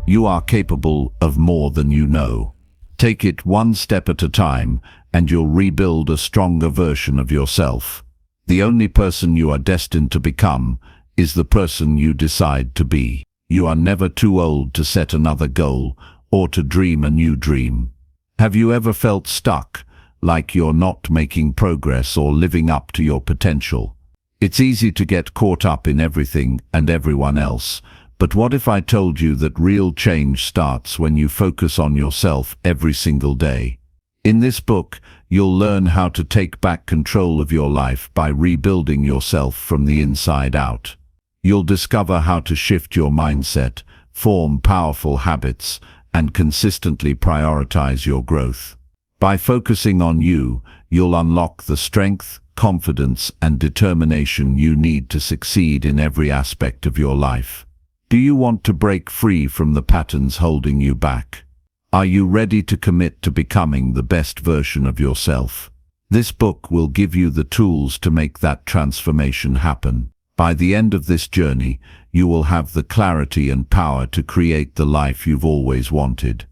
You are capable of more than you know. Take it one step at a time, and you'll rebuild a stronger version of yourself. The only person you are destined to become is the person you decide to be. You are never too old to set another goal or to dream a new dream. Have you ever felt stuck, like you're not making progress or living up to your potential? It's easy to get caught up in everything and everyone else, but what if I told you that real change starts when you focus on yourself every single day? In this book, you'll learn how to take back control of your life by rebuilding yourself from the inside out. You'll discover how to shift your mindset, form powerful habits, and consistently prioritize your growth. By focusing on you, you'll unlock the strength, confidence, and determination you need to succeed in every aspect of your life. Do you want to break free from the patterns holding you back? Are you ready to commit to becoming the best version of yourself? This book will give you the tools to make that transformation happen. By the end of this journey, you will have the clarity and power to create the life you've always wanted.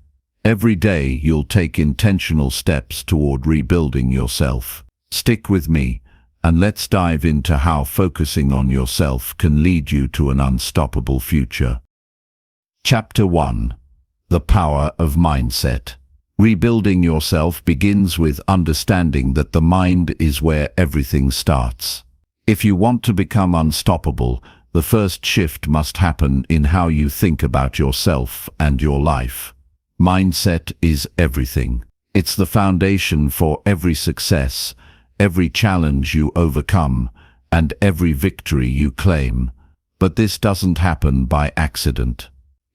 Every day, you'll take intentional steps toward rebuilding yourself. Stick with me, and let's dive into how focusing on yourself can lead you to an unstoppable future. Chapter 1. The Power of Mindset. Rebuilding yourself begins with understanding that the mind is where everything starts. If you want to become unstoppable, the first shift must happen in how you think about yourself and your life. Mindset is everything. It's the foundation for every success, every challenge you overcome, and every victory you claim. But this doesn't happen by accident.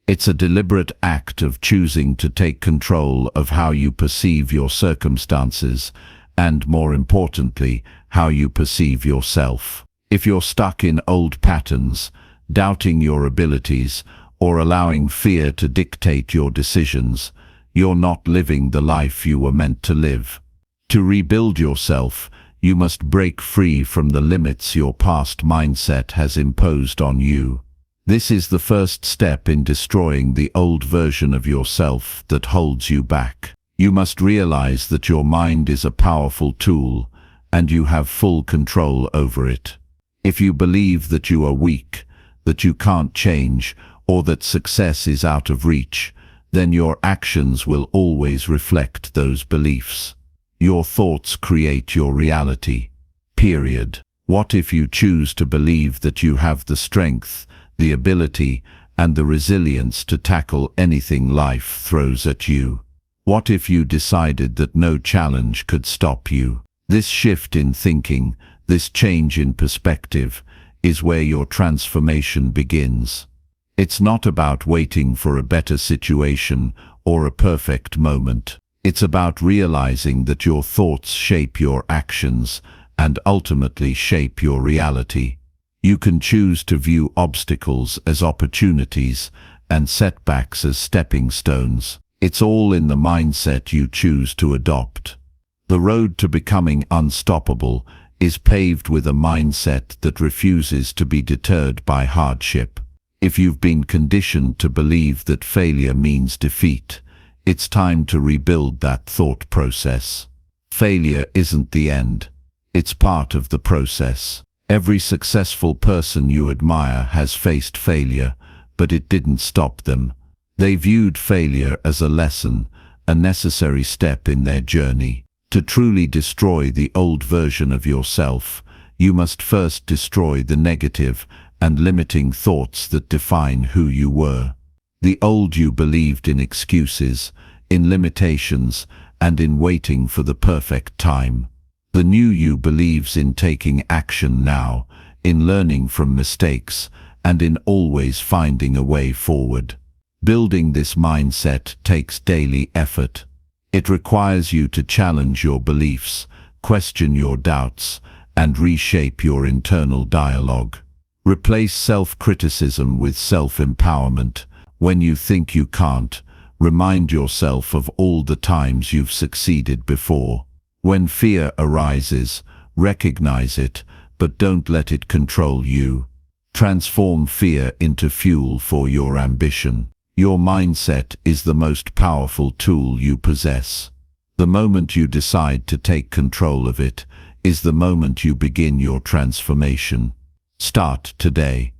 It's a deliberate act of choosing to take control of how you perceive your circumstances, and more importantly, how you perceive yourself. If you're stuck in old patterns, doubting your abilities, or allowing fear to dictate your decisions, you're not living the life you were meant to live. To rebuild yourself, you must break free from the limits your past mindset has imposed on you. This is the first step in destroying the old version of yourself that holds you back. You must realize that your mind is a powerful tool, and you have full control over it. If you believe that you are weak, that you can't change, or that success is out of reach, then your actions will always reflect those beliefs. Your thoughts create your reality. Period. What if you choose to believe that you have the strength, the ability, and the resilience to tackle anything life throws at you? What if you decided that no challenge could stop you? This shift in thinking, this change in perspective, is where your transformation begins. It's not about waiting for a better situation or a perfect moment. It's about realizing that your thoughts shape your actions and ultimately shape your reality. You can choose to view obstacles as opportunities and setbacks as stepping stones. It's all in the mindset you choose to adopt. The road to becoming unstoppable is paved with a mindset that refuses to be deterred by hardship. If you've been conditioned to believe that failure means defeat, it's time to rebuild that thought process. Failure isn't the end. It's part of the process. Every successful person you admire has faced failure, but it didn't stop them. They viewed failure as a lesson, a necessary step in their journey. To truly destroy the old version of yourself, you must first destroy the negative and limiting thoughts that define who you were. The old you believed in excuses, in limitations, and in waiting for the perfect time. The new you believes in taking action now, in learning from mistakes, and in always finding a way forward. Building this mindset takes daily effort. It requires you to challenge your beliefs, question your doubts, and reshape your internal dialogue. Replace self-criticism with self-empowerment. When you think you can't, remind yourself of all the times you've succeeded before. When fear arises, recognize it, but don't let it control you. Transform fear into fuel for your ambition. Your mindset is the most powerful tool you possess. The moment you decide to take control of it is the moment you begin your transformation. Start today.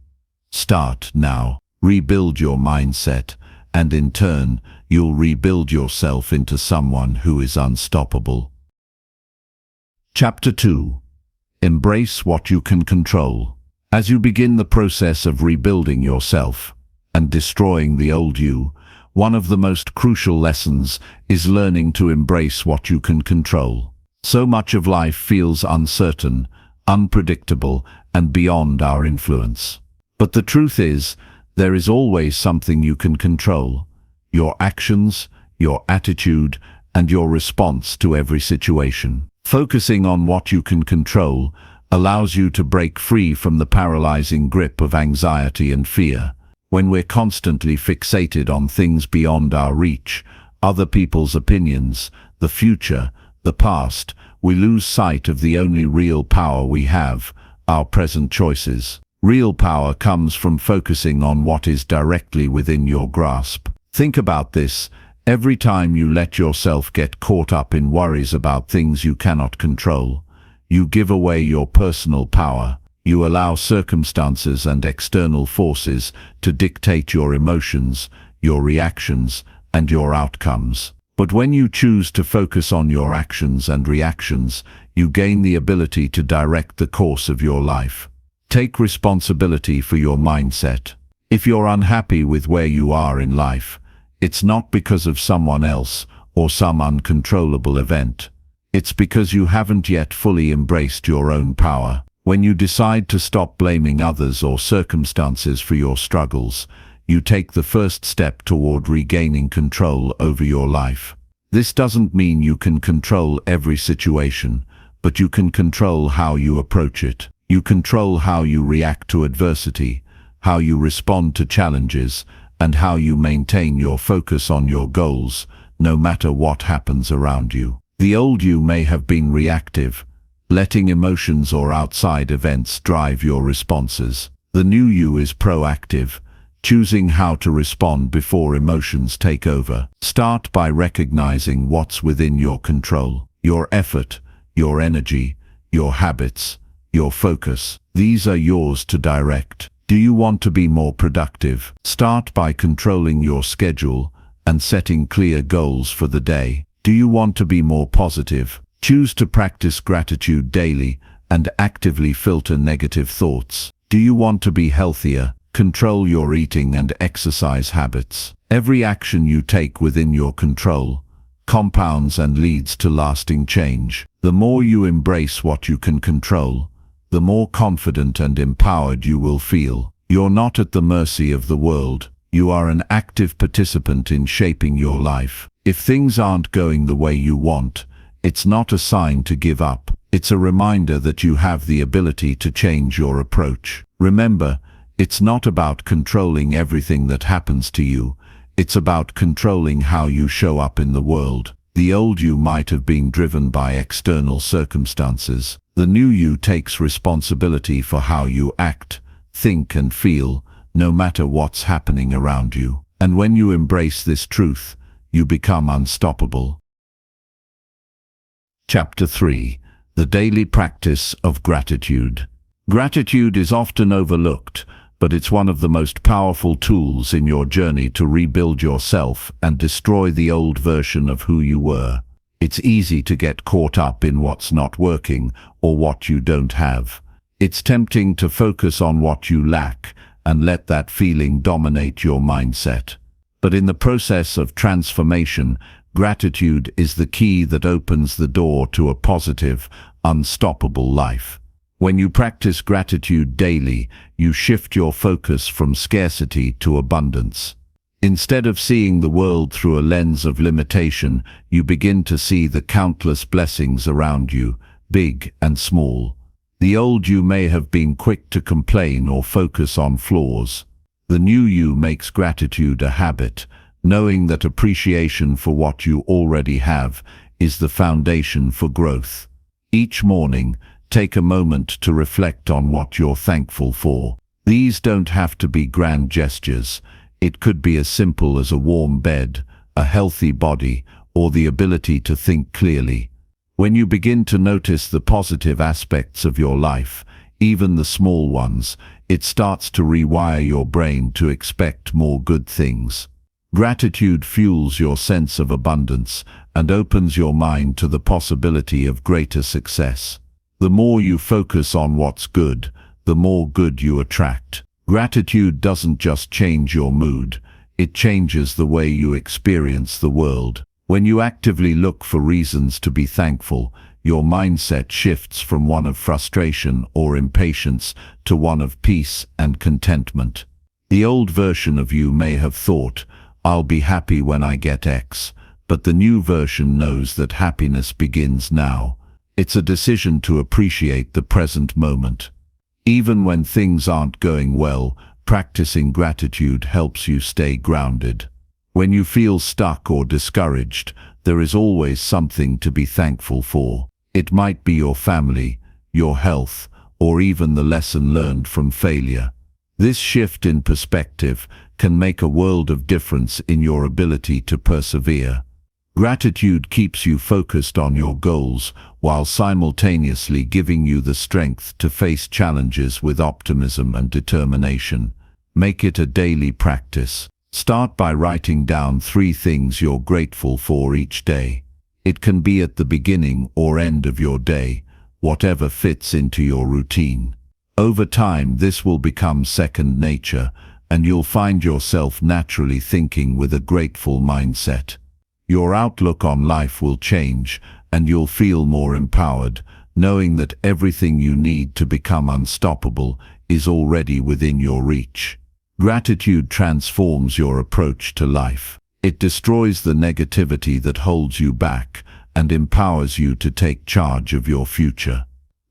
Start now. Rebuild your mindset, and in turn, you'll rebuild yourself into someone who is unstoppable. Chapter 2. Embrace what you can control. As you begin the process of rebuilding yourself and destroying the old you, one of the most crucial lessons is learning to embrace what you can control. So much of life feels uncertain, unpredictable, and beyond our influence. But the truth is, there is always something you can control: your actions, your attitude, and your response to every situation. Focusing on what you can control allows you to break free from the paralyzing grip of anxiety and fear. When we're constantly fixated on things beyond our reach, other people's opinions, the future, the past, we lose sight of the only real power we have, our present choices. Real power comes from focusing on what is directly within your grasp. Think about this. Every time you let yourself get caught up in worries about things you cannot control, you give away your personal power. You allow circumstances and external forces to dictate your emotions, your reactions, and your outcomes. But when you choose to focus on your actions and reactions, you gain the ability to direct the course of your life. Take responsibility for your mindset. If you're unhappy with where you are in life, it's not because of someone else or some uncontrollable event. It's because you haven't yet fully embraced your own power. When you decide to stop blaming others or circumstances for your struggles, you take the first step toward regaining control over your life. This doesn't mean you can control every situation, but you can control how you approach it. You control how you react to adversity, how you respond to challenges, and how you maintain your focus on your goals, no matter what happens around you. The old you may have been reactive, letting emotions or outside events drive your responses. The new you is proactive, choosing how to respond before emotions take over. Start by recognizing what's within your control: your effort, your energy, your habits, your focus. These are yours to direct. Do you want to be more productive? Start by controlling your schedule and setting clear goals for the day. Do you want to be more positive? Choose to practice gratitude daily and actively filter negative thoughts. Do you want to be healthier? Control your eating and exercise habits. Every action you take within your control compounds and leads to lasting change. The more you embrace what you can control, the more confident and empowered you will feel. You're not at the mercy of the world. You are an active participant in shaping your life. If things aren't going the way you want, it's not a sign to give up. It's a reminder that you have the ability to change your approach. Remember, it's not about controlling everything that happens to you. It's about controlling how you show up in the world. The old you might have been driven by external circumstances. The new you takes responsibility for how you act, think, and feel, no matter what's happening around you. And when you embrace this truth, you become unstoppable. Chapter 3. The Daily Practice of Gratitude. Gratitude is often overlooked, but it's one of the most powerful tools in your journey to rebuild yourself and destroy the old version of who you were. It's easy to get caught up in what's not working or what you don't have. It's tempting to focus on what you lack and let that feeling dominate your mindset. But in the process of transformation, gratitude is the key that opens the door to a positive, unstoppable life. When you practice gratitude daily, you shift your focus from scarcity to abundance. Instead of seeing the world through a lens of limitation, you begin to see the countless blessings around you, big and small. The old you may have been quick to complain or focus on flaws. The new you makes gratitude a habit, knowing that appreciation for what you already have is the foundation for growth. Each morning, take a moment to reflect on what you're thankful for. These don't have to be grand gestures. It could be as simple as a warm bed, a healthy body, or the ability to think clearly. When you begin to notice the positive aspects of your life, even the small ones, it starts to rewire your brain to expect more good things. Gratitude fuels your sense of abundance and opens your mind to the possibility of greater success. The more you focus on what's good, the more good you attract. Gratitude doesn't just change your mood, it changes the way you experience the world. When you actively look for reasons to be thankful, your mindset shifts from one of frustration or impatience to one of peace and contentment. The old version of you may have thought, "I'll be happy when I get X," but the new version knows that happiness begins now. It's a decision to appreciate the present moment. Even when things aren't going well, practicing gratitude helps you stay grounded. When you feel stuck or discouraged, there is always something to be thankful for. It might be your family, your health, or even the lesson learned from failure. This shift in perspective can make a world of difference in your ability to persevere. Gratitude keeps you focused on your goals while simultaneously giving you the strength to face challenges with optimism and determination. Make it a daily practice. Start by writing down 3 things you're grateful for each day. It can be at the beginning or end of your day, whatever fits into your routine. Over time, this will become second nature, and you'll find yourself naturally thinking with a grateful mindset. Your outlook on life will change, and you'll feel more empowered, knowing that everything you need to become unstoppable is already within your reach. Gratitude transforms your approach to life. It destroys the negativity that holds you back and empowers you to take charge of your future.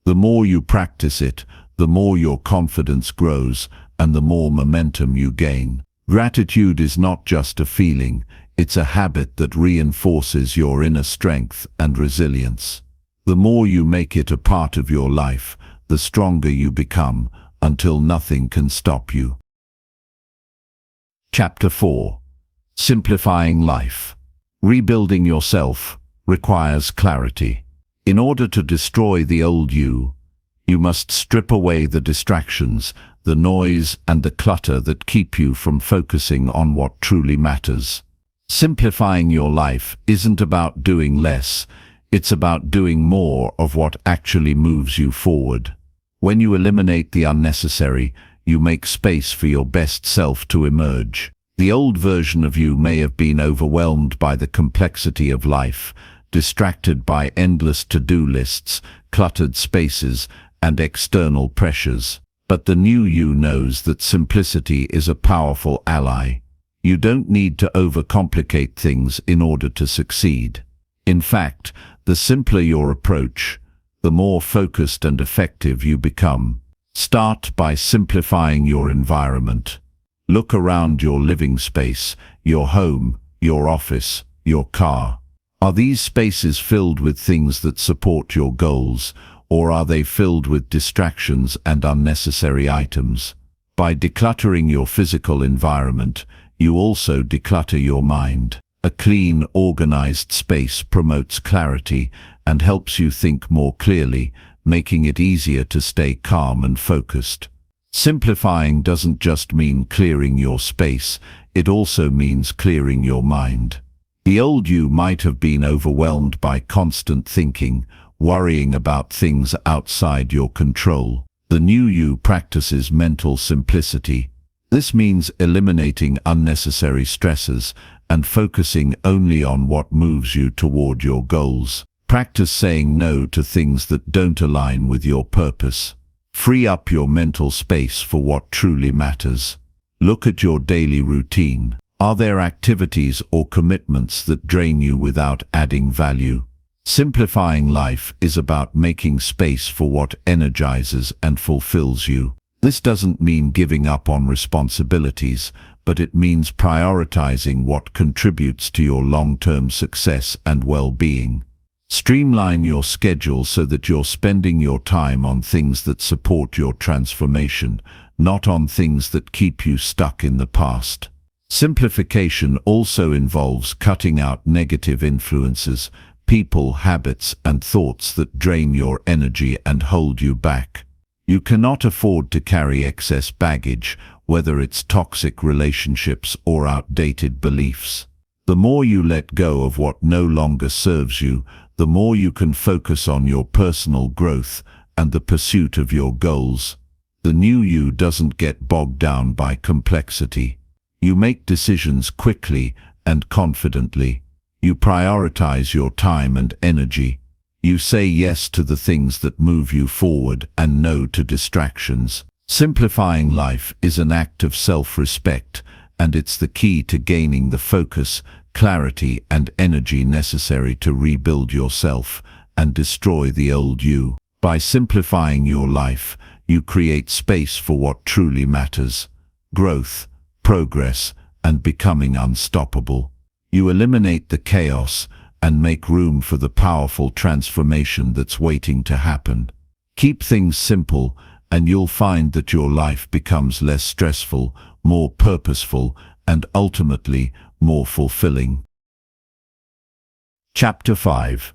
The more you practice it, the more your confidence grows and the more momentum you gain. Gratitude is not just a feeling, it's a habit that reinforces your inner strength and resilience. The more you make it a part of your life, the stronger you become, until nothing can stop you. Chapter 4. Simplifying life. Rebuilding yourself requires clarity. In order to destroy the old you must strip away the distractions, the noise and the clutter that keep you from focusing on what truly matters. Simplifying your life isn't about doing less, it's about doing more of what actually moves you forward. When you eliminate the unnecessary, you make space for your best self to emerge. The old version of you may have been overwhelmed by the complexity of life, distracted by endless to-do lists, cluttered spaces, and external pressures. But the new you knows that simplicity is a powerful ally. You don't need to overcomplicate things in order to succeed. In fact, the simpler your approach, the more focused and effective you become. Start by simplifying your environment. Look around your living space, your home, your office, your car. Are these spaces filled with things that support your goals, or are they filled with distractions and unnecessary items? By decluttering your physical environment, you also declutter your mind. A clean, organized space promotes clarity and helps you think more clearly, making it easier to stay calm and focused. Simplifying doesn't just mean clearing your space, it also means clearing your mind. The old you might have been overwhelmed by constant thinking, worrying about things outside your control. The new you practices mental simplicity. This means eliminating unnecessary stresses and focusing only on what moves you toward your goals. Practice saying no to things that don't align with your purpose. Free up your mental space for what truly matters. Look at your daily routine. Are there activities or commitments that drain you without adding value? Simplifying life is about making space for what energizes and fulfills you. This doesn't mean giving up on responsibilities, but it means prioritizing what contributes to your long-term success and well-being. Streamline your schedule so that you're spending your time on things that support your transformation, not on things that keep you stuck in the past. Simplification also involves cutting out negative influences, people, habits, and thoughts that drain your energy and hold you back. You cannot afford to carry excess baggage, whether it's toxic relationships or outdated beliefs. The more you let go of what no longer serves you, the more you can focus on your personal growth and the pursuit of your goals. The new you doesn't get bogged down by complexity. You make decisions quickly and confidently. You prioritize your time and energy. You say yes to the things that move you forward and no to distractions. Simplifying life is an act of self-respect, and it's the key to gaining the focus, clarity, and energy necessary to rebuild yourself and destroy the old you. By simplifying your life, you create space for what truly matters: growth, progress, and becoming unstoppable. You eliminate the chaos and make room for the powerful transformation that's waiting to happen. Keep things simple, and you'll find that your life becomes less stressful, more purposeful, and ultimately more fulfilling. Chapter 5.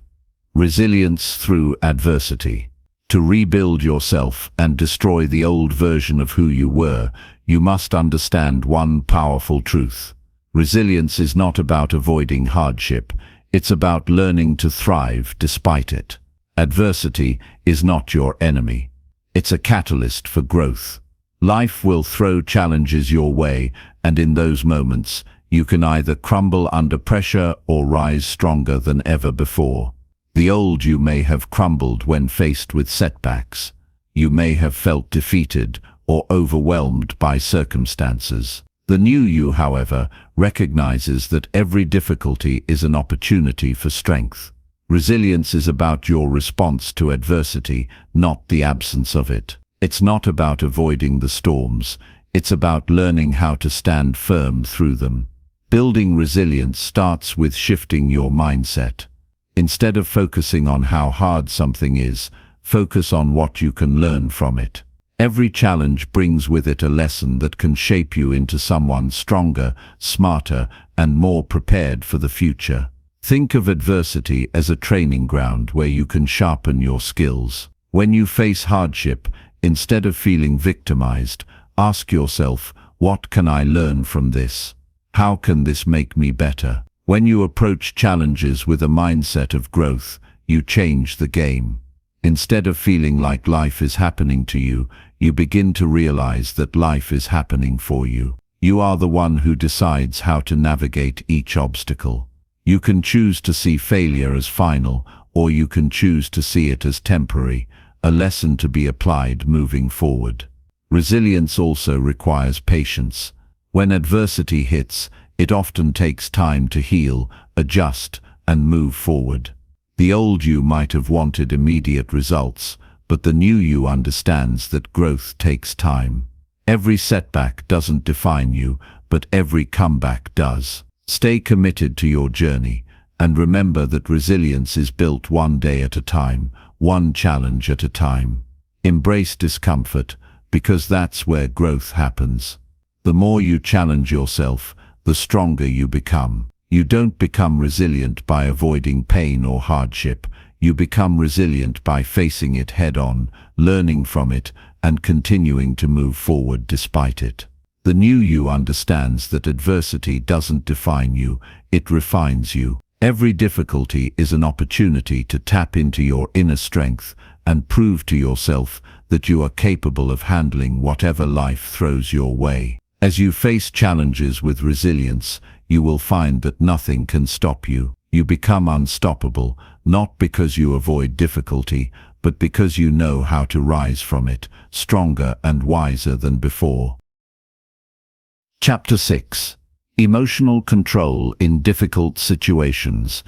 Resilience through adversity. To rebuild yourself and destroy the old version of who you were, you must understand one powerful truth. Resilience is not about avoiding hardship, it's about learning to thrive despite it. Adversity is not your enemy. It's a catalyst for growth. Life will throw challenges your way, and in those moments, you can either crumble under pressure or rise stronger than ever before. The old you may have crumbled when faced with setbacks. You may have felt defeated or overwhelmed by circumstances. The new you, however, recognizes that every difficulty is an opportunity for strength. Resilience is about your response to adversity, not the absence of it. It's not about avoiding the storms. It's about learning how to stand firm through them. Building resilience starts with shifting your mindset. Instead of focusing on how hard something is, focus on what you can learn from it. Every challenge brings with it a lesson that can shape you into someone stronger, smarter, and more prepared for the future. Think of adversity as a training ground where you can sharpen your skills. When you face hardship, instead of feeling victimized, ask yourself, what can I learn from this? How can this make me better? When you approach challenges with a mindset of growth, you change the game. Instead of feeling like life is happening to you, you begin to realize that life is happening for you. You are the one who decides how to navigate each obstacle. You can choose to see failure as final, or you can choose to see it as temporary, a lesson to be applied moving forward. Resilience also requires patience. When adversity hits, it often takes time to heal, adjust, and move forward. The old you might have wanted immediate results, but the new you understands that growth takes time. Every setback doesn't define you, but every comeback does. Stay committed to your journey, and remember that resilience is built one day at a time, one challenge at a time. Embrace discomfort, because that's where growth happens. The more you challenge yourself, the stronger you become. You don't become resilient by avoiding pain or hardship. You become resilient by facing it head-on, learning from it, and continuing to move forward despite it. The new you understands that adversity doesn't define you, it refines you. Every difficulty is an opportunity to tap into your inner strength and prove to yourself that you are capable of handling whatever life throws your way. As you face challenges with resilience, you will find that nothing can stop you. You become unstoppable, not because you avoid difficulty, but because you know how to rise from it, stronger and wiser than before. Chapter 6. Emotional control in difficult situations.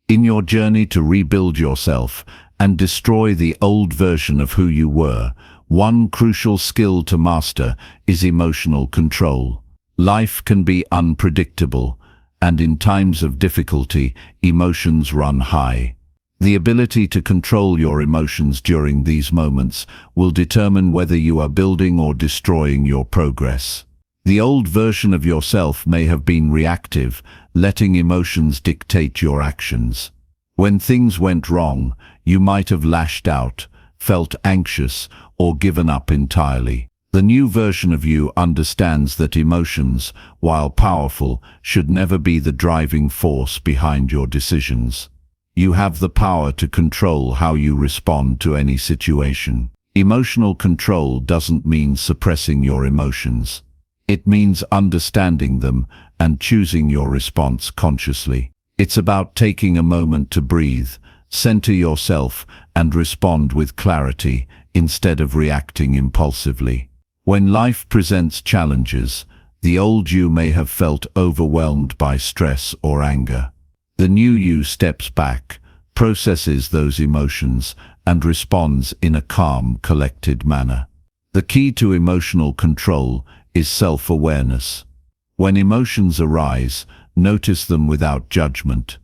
In your journey to rebuild yourself and destroy the old version of who you were, one crucial skill to master is emotional control. Life can be unpredictable, and in times of difficulty, emotions run high. The ability to control your emotions during these moments will determine whether you are building or destroying your progress. The old version of yourself may have been reactive, letting emotions dictate your actions. When things went wrong, you might have lashed out, felt anxious, or given up entirely. The new version of you understands that emotions, while powerful, should never be the driving force behind your decisions. You have the power to control how you respond to any situation. Emotional control doesn't mean suppressing your emotions. It means understanding them and choosing your response consciously. It's about taking a moment to breathe, center yourself, and respond with clarity instead of reacting impulsively. When life presents challenges, the old you may have felt overwhelmed by stress or anger. The new you steps back, processes those emotions, and responds in a calm, collected manner. The key to emotional control is self-awareness. When emotions arise, notice them without judgment.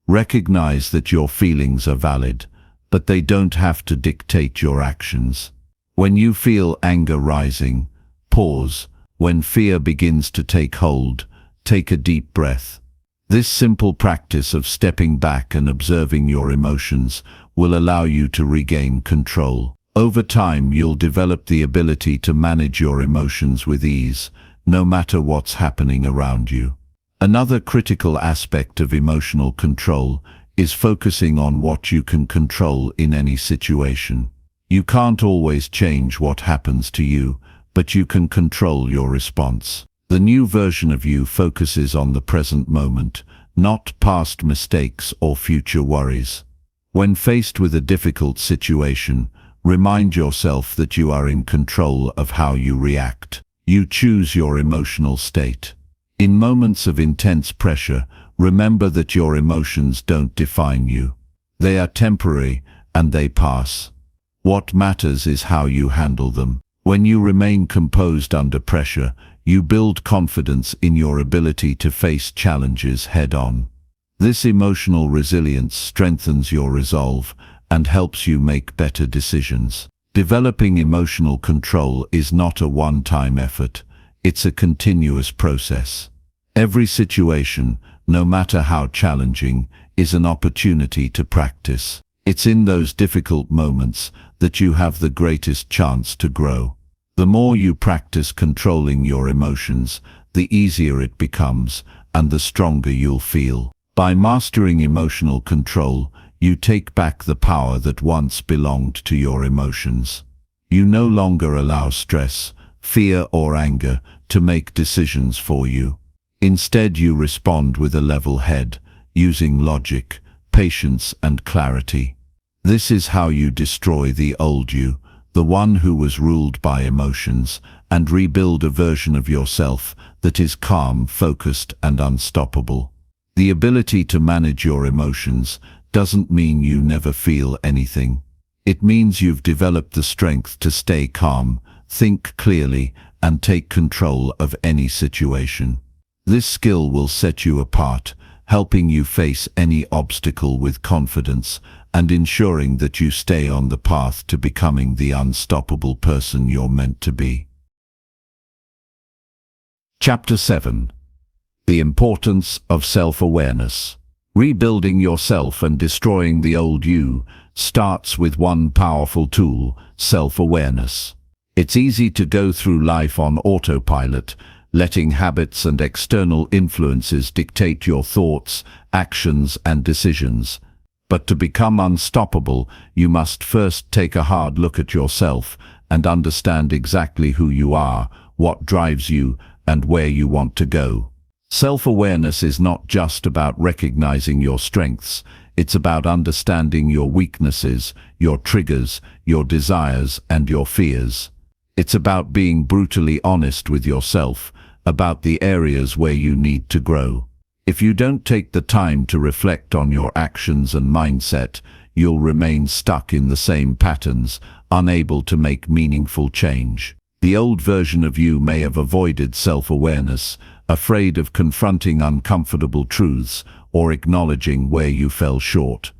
Recognize that your feelings are valid, but they don't have to dictate your actions. When you feel anger rising, pause. When fear begins to take hold, take a deep breath. This simple practice of stepping back and observing your emotions will allow you to regain control. Over time, you'll develop the ability to manage your emotions with ease, no matter what's happening around you. Another critical aspect of emotional control is focusing on what you can control in any situation. You can't always change what happens to you, but you can control your response. The new version of you focuses on the present moment, not past mistakes or future worries. When faced with a difficult situation, remind yourself that you are in control of how you react. You choose your emotional state. In moments of intense pressure, remember that your emotions don't define you. They are temporary and they pass. What matters is how you handle them. When you remain composed under pressure, you build confidence in your ability to face challenges head-on. This emotional resilience strengthens your resolve and helps you make better decisions. Developing emotional control is not a one-time effort. It's a continuous process. Every situation, no matter how challenging, is an opportunity to practice. It's in those difficult moments that you have the greatest chance to grow. The more you practice controlling your emotions, the easier it becomes and the stronger you'll feel. By mastering emotional control, you take back the power that once belonged to your emotions. You no longer allow stress, fear, or anger to make decisions for you. Instead, you respond with a level head, using logic, patience, and clarity. This is how you destroy the old you, the one who was ruled by emotions, and rebuild a version of yourself that is calm, focused, and unstoppable. The ability to manage your emotions doesn't mean you never feel anything. It means you've developed the strength to stay calm, think clearly, and take control of any situation. This skill will set you apart, helping you face any obstacle with confidence and ensuring that you stay on the path to becoming the unstoppable person you're meant to be. Chapter 7. The Importance of Self-Awareness. Rebuilding yourself and destroying the old you starts with one powerful tool: self-awareness. It's easy to go through life on autopilot, letting habits and external influences dictate your thoughts, actions, and decisions. But to become unstoppable, you must first take a hard look at yourself and understand exactly who you are, what drives you, and where you want to go. Self-awareness is not just about recognizing your strengths, it's about understanding your weaknesses, your triggers, your desires, and your fears. It's about being brutally honest with yourself, about the areas where you need to grow. If you don't take the time to reflect on your actions and mindset, you'll remain stuck in the same patterns, unable to make meaningful change. The old version of you may have avoided self-awareness, afraid of confronting uncomfortable truths or acknowledging where you fell short.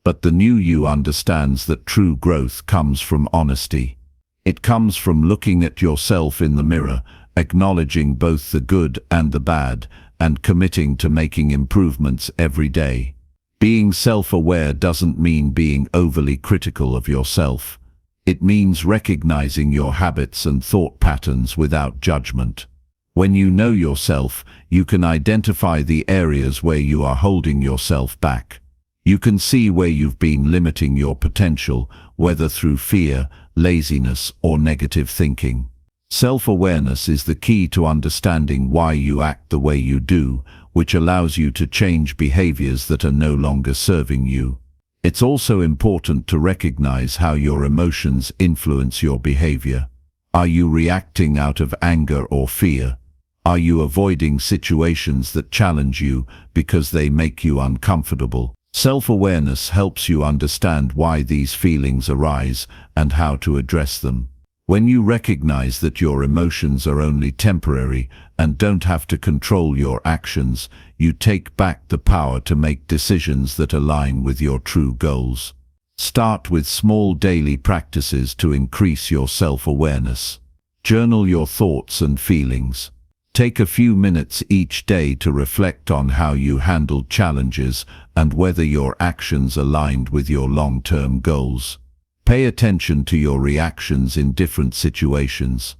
But the new you understands that true growth comes from honesty. It comes from looking at yourself in the mirror acknowledging both the good and the bad, and committing to making improvements every day. Being self-aware doesn't mean being overly critical of yourself. It means recognizing your habits and thought patterns without judgment. When you know yourself, you can identify the areas where you are holding yourself back. You can see where you've been limiting your potential, whether through fear, laziness, or negative thinking. Self-awareness is the key to understanding why you act the way you do, which allows you to change behaviors that are no longer serving you. It's also important to recognize how your emotions influence your behavior. Are you reacting out of anger or fear? Are you avoiding situations that challenge you because they make you uncomfortable? Self-awareness helps you understand why these feelings arise and how to address them. When you recognize that your emotions are only temporary and don't have to control your actions, you take back the power to make decisions that align with your true goals. Start with small daily practices to increase your self-awareness. Journal your thoughts and feelings. Take a few minutes each day to reflect on how you handled challenges and whether your actions aligned with your long-term goals. Pay attention to your reactions in different situations.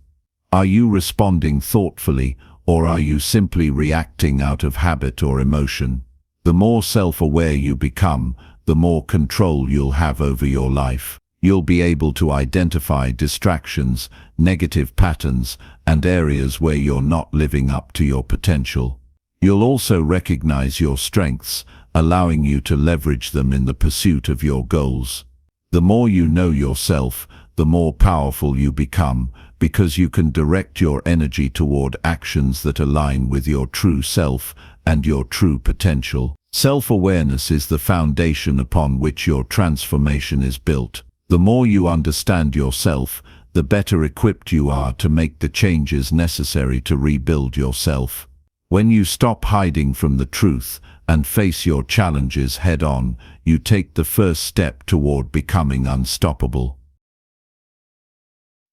Are you responding thoughtfully, or are you simply reacting out of habit or emotion? The more self-aware you become, the more control you'll have over your life. You'll be able to identify distractions, negative patterns, and areas where you're not living up to your potential. You'll also recognize your strengths, allowing you to leverage them in the pursuit of your goals. The more you know yourself, the more powerful you become, because you can direct your energy toward actions that align with your true self and your true potential. Self-awareness is the foundation upon which your transformation is built. The more you understand yourself, the better equipped you are to make the changes necessary to rebuild yourself. When you stop hiding from the truth and face your challenges head-on, you take the first step toward becoming unstoppable.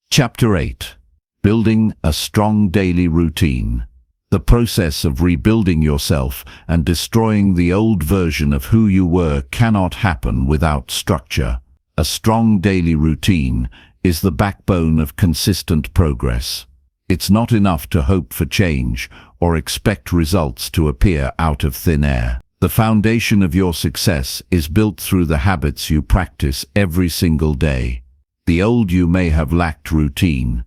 Chapter 8. Building a strong daily routine. The process of rebuilding yourself and destroying the old version of who you were cannot happen without structure. A strong daily routine is the backbone of consistent progress. It's not enough to hope for change or expect results to appear out of thin air. The foundation of your success is built through the habits you practice every single day. The old you may have lacked routine,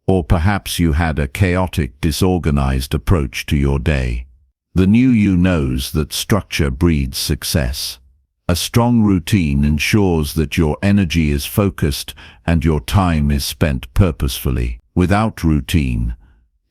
or perhaps you had a chaotic, disorganized approach to your day. The new you knows that structure breeds success. A strong routine ensures that your energy is focused and your time is spent purposefully. Without routine,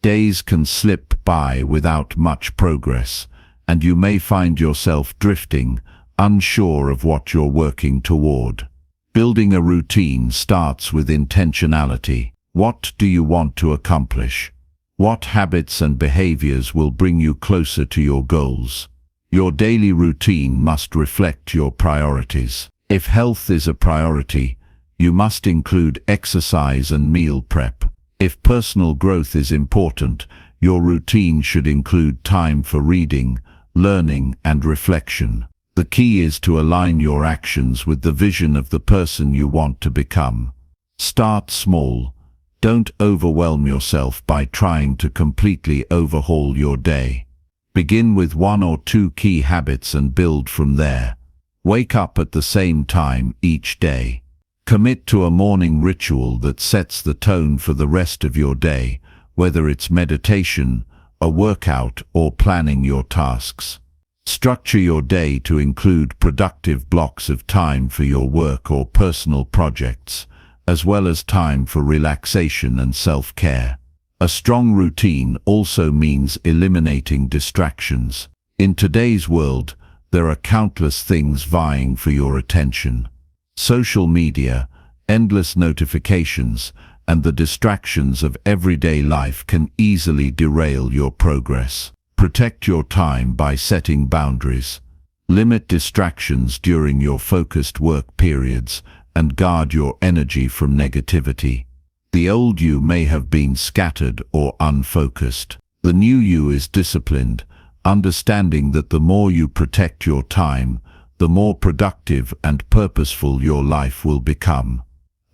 days can slip by without much progress, and you may find yourself drifting, unsure of what you're working toward. Building a routine starts with intentionality. What do you want to accomplish? What habits and behaviors will bring you closer to your goals? Your daily routine must reflect your priorities. If health is a priority, you must include exercise and meal prep. If personal growth is important, your routine should include time for reading, learning, and reflection. The key is to align your actions with the vision of the person you want to become. Start small. Don't overwhelm yourself by trying to completely overhaul your day. Begin with 1 or 2 key habits and build from there. Wake up at the same time each day. Commit to a morning ritual that sets the tone for the rest of your day, whether it's meditation, a workout, or planning your tasks. Structure your day to include productive blocks of time for your work or personal projects, as well as time for relaxation and self-care. A strong routine also means eliminating distractions. In today's world, there are countless things vying for your attention. Social media, endless notifications, and the distractions of everyday life can easily derail your progress. Protect your time by setting boundaries. Limit distractions during your focused work periods and guard your energy from negativity. The old you may have been scattered or unfocused. The new you is disciplined, understanding that the more you protect your time, the more productive and purposeful your life will become.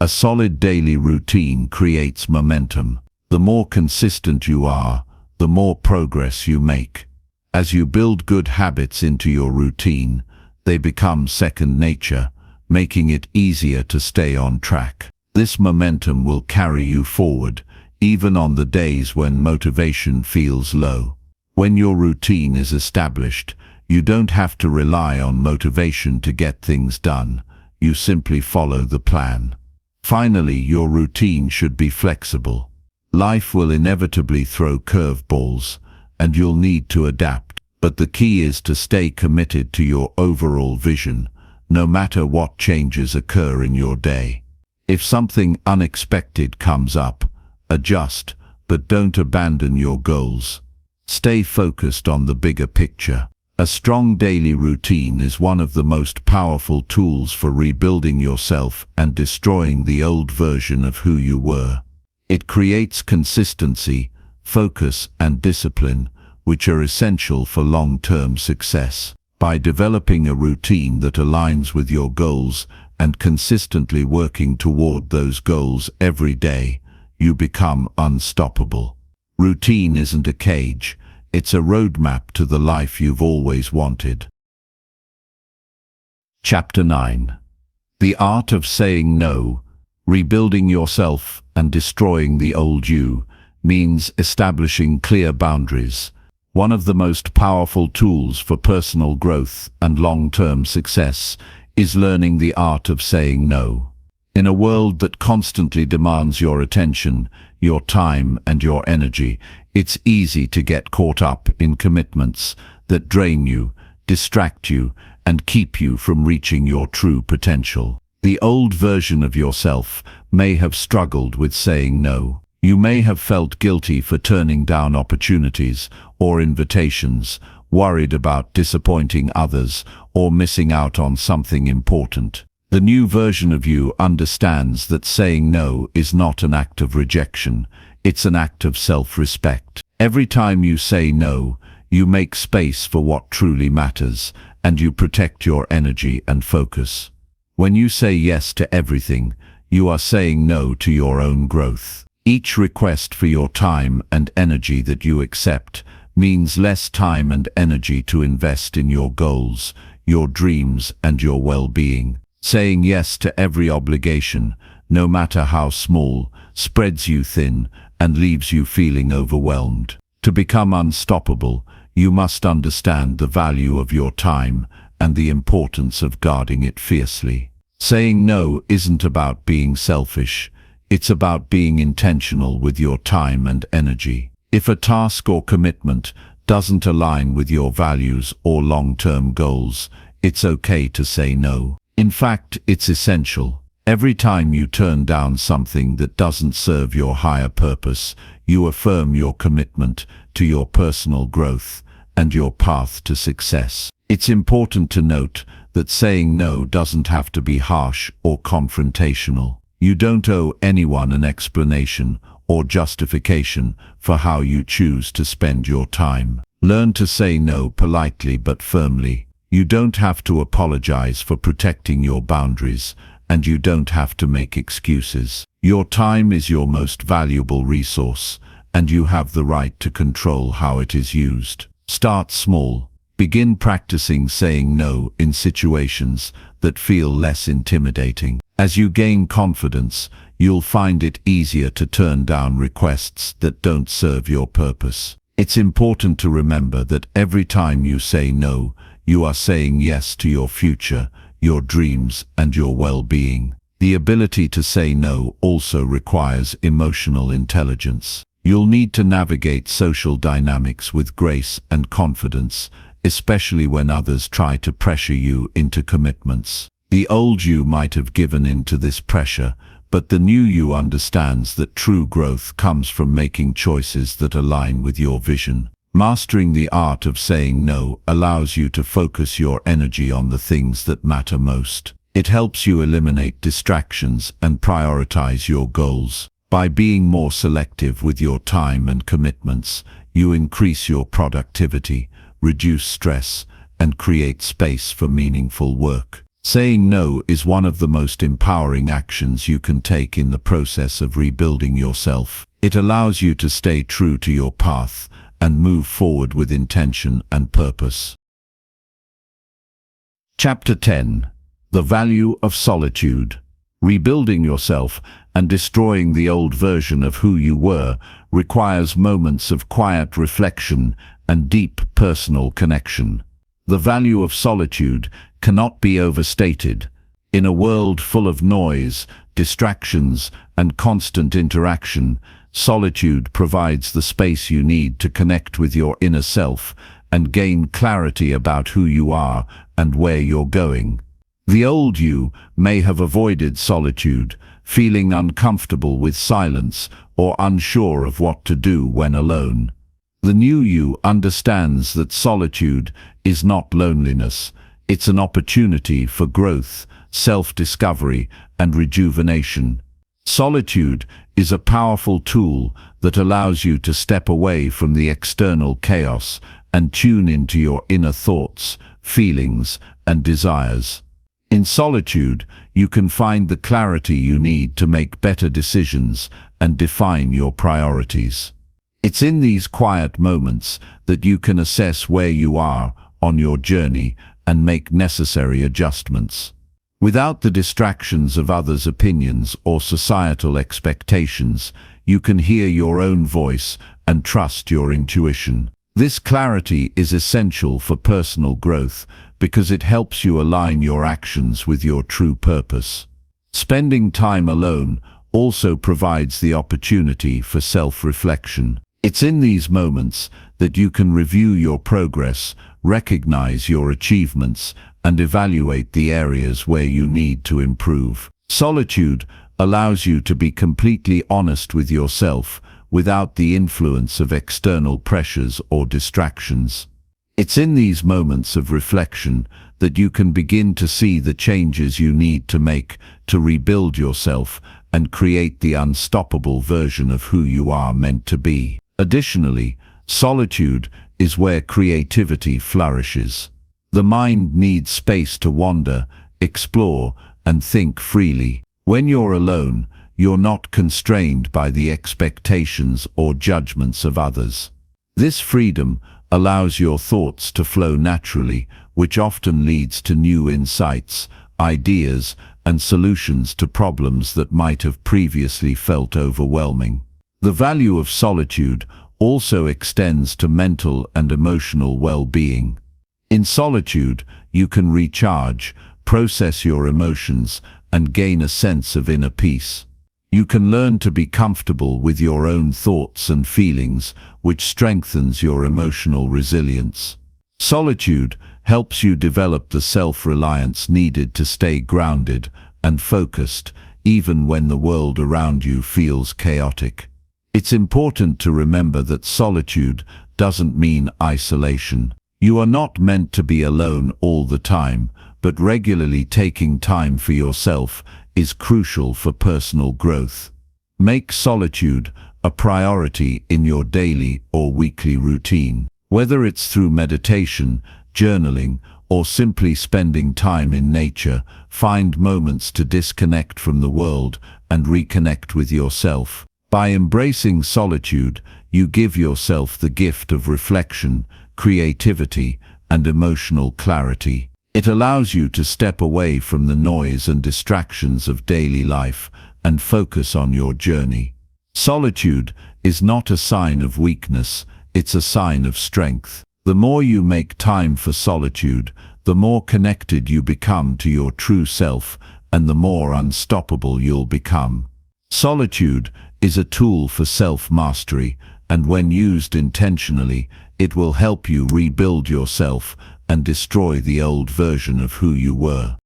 A solid daily routine creates momentum. The more consistent you are, the more progress you make. As you build good habits into your routine, they become second nature, making it easier to stay on track. This momentum will carry you forward, even on the days when motivation feels low. When your routine is established, you don't have to rely on motivation to get things done. You simply follow the plan. Finally, your routine should be flexible. Life will inevitably throw curveballs, and you'll need to adapt. But the key is to stay committed to your overall vision, no matter what changes occur in your day. If something unexpected comes up, adjust, but don't abandon your goals. Stay focused on the bigger picture. A strong daily routine is one of the most powerful tools for rebuilding yourself and destroying the old version of who you were. It creates consistency, focus, and discipline, which are essential for long-term success. By developing a routine that aligns with your goals and consistently working toward those goals every day, you become unstoppable. Routine isn't a cage, it's a roadmap to the life you've always wanted. Chapter 9. The Art of Saying No. Rebuilding yourself and destroying the old you means establishing clear boundaries. One of the most powerful tools for personal growth and long-term success is learning the art of saying no. In a world that constantly demands your attention, your time, and your energy, it's easy to get caught up in commitments that drain you, distract you, and keep you from reaching your true potential. The old version of yourself may have struggled with saying no. You may have felt guilty for turning down opportunities or invitations, worried about disappointing others or missing out on something important. The new version of you understands that saying no is not an act of rejection, it's an act of self-respect. Every time you say no, you make space for what truly matters, and you protect your energy and focus. When you say yes to everything, you are saying no to your own growth. Each request for your time and energy that you accept means less time and energy to invest in your goals, your dreams, and your well-being. Saying yes to every obligation, no matter how small, spreads you thin and leaves you feeling overwhelmed. To become unstoppable, you must understand the value of your time and the importance of guarding it fiercely. Saying no isn't about being selfish, it's about being intentional with your time and energy. If a task or commitment doesn't align with your values or long-term goals, it's okay to say no. In fact, it's essential. Every time you turn down something that doesn't serve your higher purpose, you affirm your commitment to your personal growth and your path to success. It's important to note that saying no doesn't have to be harsh or confrontational. You don't owe anyone an explanation or justification for how you choose to spend your time. Learn to say no politely but firmly. You don't have to apologize for protecting your boundaries, and you don't have to make excuses. Your time is your most valuable resource, and you have the right to control how it is used. Start small. Begin practicing saying no in situations that feel less intimidating. As you gain confidence, you'll find it easier to turn down requests that don't serve your purpose. It's important to remember that every time you say no, you are saying yes to your future, your dreams, and your well-being. The ability to say no also requires emotional intelligence. You'll need to navigate social dynamics with grace and confidence, especially when others try to pressure you into commitments. The old you might have given in to this pressure, but the new you understands that true growth comes from making choices that align with your vision. Mastering the art of saying no allows you to focus your energy on the things that matter most. It helps you eliminate distractions and prioritize your goals. By being more selective with your time and commitments, you increase your productivity, reduce stress, and create space for meaningful work. Saying no is one of the most empowering actions you can take in the process of rebuilding yourself. It allows you to stay true to your path and move forward with intention and purpose. Chapter 10. The Value of Solitude. Rebuilding yourself and destroying the old version of who you were requires moments of quiet reflection and deep personal connection. The value of solitude cannot be overstated. In a world full of noise, distractions, and constant interaction, solitude provides the space you need to connect with your inner self and gain clarity about who you are and where you're going. The old you may have avoided solitude, feeling uncomfortable with silence or unsure of what to do when alone. The new you understands that solitude is not loneliness. It's an opportunity for growth, self-discovery, and rejuvenation. Solitude is a powerful tool that allows you to step away from the external chaos and tune into your inner thoughts, feelings, and desires. In solitude, you can find the clarity you need to make better decisions and define your priorities. It's in these quiet moments that you can assess where you are on your journey and make necessary adjustments. Without the distractions of others' opinions or societal expectations, you can hear your own voice and trust your intuition. This clarity is essential for personal growth because it helps you align your actions with your true purpose. Spending time alone also provides the opportunity for self-reflection. It's in these moments that you can review your progress, recognize your achievements, and evaluate the areas where you need to improve. Solitude allows you to be completely honest with yourself without the influence of external pressures or distractions. It's in these moments of reflection that you can begin to see the changes you need to make to rebuild yourself and create the unstoppable version of who you are meant to be. Additionally, solitude is where creativity flourishes. The mind needs space to wander, explore, and think freely. When you're alone, you're not constrained by the expectations or judgments of others. This freedom allows your thoughts to flow naturally, which often leads to new insights, ideas, and solutions to problems that might have previously felt overwhelming. The value of solitude also extends to mental and emotional well-being. In solitude, you can recharge, process your emotions, and gain a sense of inner peace. You can learn to be comfortable with your own thoughts and feelings, which strengthens your emotional resilience. Solitude helps you develop the self-reliance needed to stay grounded and focused, even when the world around you feels chaotic. It's important to remember that solitude doesn't mean isolation. You are not meant to be alone all the time, but regularly taking time for yourself is crucial for personal growth. Make solitude a priority in your daily or weekly routine. Whether it's through meditation, journaling, or simply spending time in nature, find moments to disconnect from the world and reconnect with yourself. By embracing solitude, you give yourself the gift of reflection, creativity, and emotional clarity. It allows you to step away from the noise and distractions of daily life and focus on your journey. Solitude is not a sign of weakness, it's a sign of strength. The more you make time for solitude, the more connected you become to your true self and the more unstoppable you'll become. Solitude is a tool for self-mastery, and when used intentionally, it will help you rebuild yourself and destroy the old version of who you were.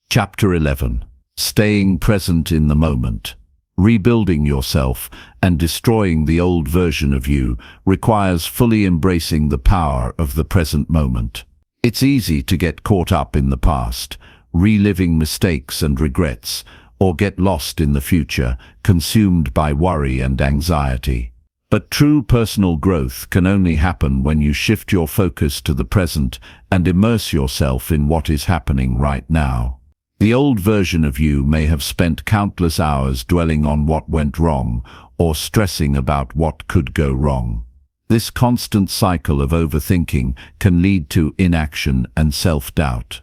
Chapter 11. Staying present in the moment. Rebuilding yourself and destroying the old version of you requires fully embracing the power of the present moment. It's easy to get caught up in the past, reliving mistakes and regrets, or get lost in the future, consumed by worry and anxiety. But true personal growth can only happen when you shift your focus to the present and immerse yourself in what is happening right now. The old version of you may have spent countless hours dwelling on what went wrong or stressing about what could go wrong. This constant cycle of overthinking can lead to inaction and self-doubt.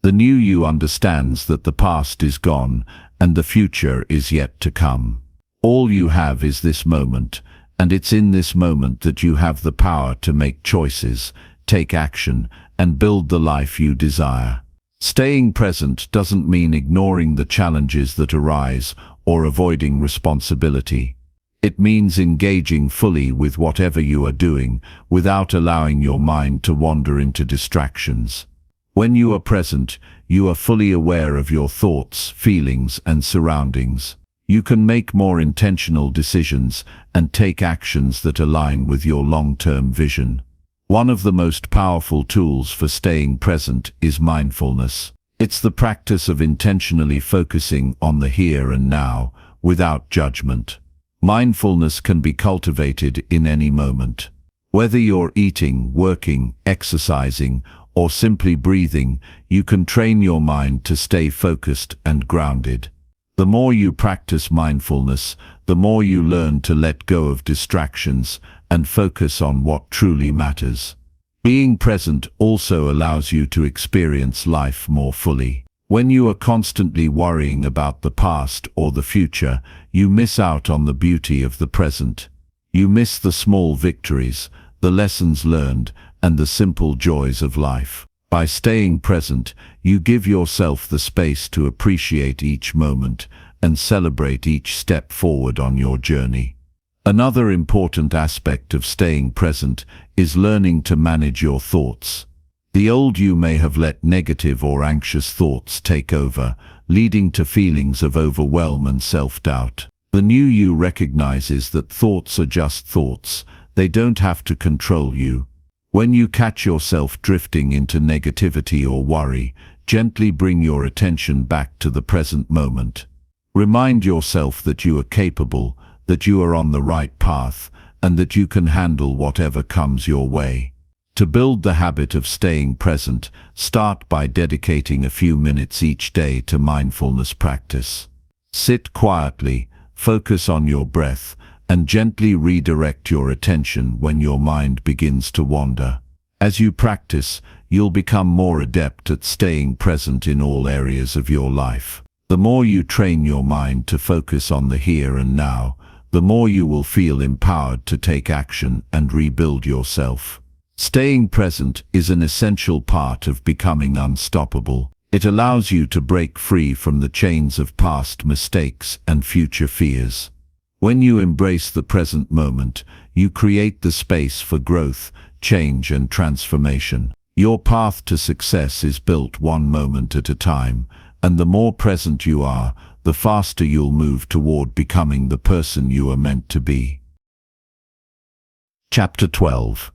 The new you understands that the past is gone and the future is yet to come. All you have is this moment, and it's in this moment that you have the power to make choices, take action, and build the life you desire. Staying present doesn't mean ignoring the challenges that arise or avoiding responsibility. It means engaging fully with whatever you are doing without allowing your mind to wander into distractions. When you are present, you are fully aware of your thoughts, feelings, and surroundings. You can make more intentional decisions and take actions that align with your long-term vision. One of the most powerful tools for staying present is mindfulness. It's the practice of intentionally focusing on the here and now, without judgment. Mindfulness can be cultivated in any moment. Whether you're eating, working, exercising, or simply breathing, you can train your mind to stay focused and grounded. The more you practice mindfulness, the more you learn to let go of distractions and focus on what truly matters. Being present also allows you to experience life more fully. When you are constantly worrying about the past or the future, you miss out on the beauty of the present. You miss the small victories, the lessons learned, and the simple joys of life. By staying present, you give yourself the space to appreciate each moment and celebrate each step forward on your journey. Another important aspect of staying present is learning to manage your thoughts. The old you may have let negative or anxious thoughts take over, leading to feelings of overwhelm and self-doubt. The new you recognizes that thoughts are just thoughts. They don't have to control you. When you catch yourself drifting into negativity or worry, gently bring your attention back to the present moment. Remind yourself that you are capable, that you are on the right path, and that you can handle whatever comes your way. To build the habit of staying present, start by dedicating a few minutes each day to mindfulness practice. Sit quietly, focus on your breath, and gently redirect your attention when your mind begins to wander. As you practice, you'll become more adept at staying present in all areas of your life. The more you train your mind to focus on the here and now, the more you will feel empowered to take action and rebuild yourself. Staying present is an essential part of becoming unstoppable. It allows you to break free from the chains of past mistakes and future fears. When you embrace the present moment, you create the space for growth, change, and transformation. Your path to success is built one moment at a time, and the more present you are, the faster you'll move toward becoming the person you are meant to be. Chapter 12.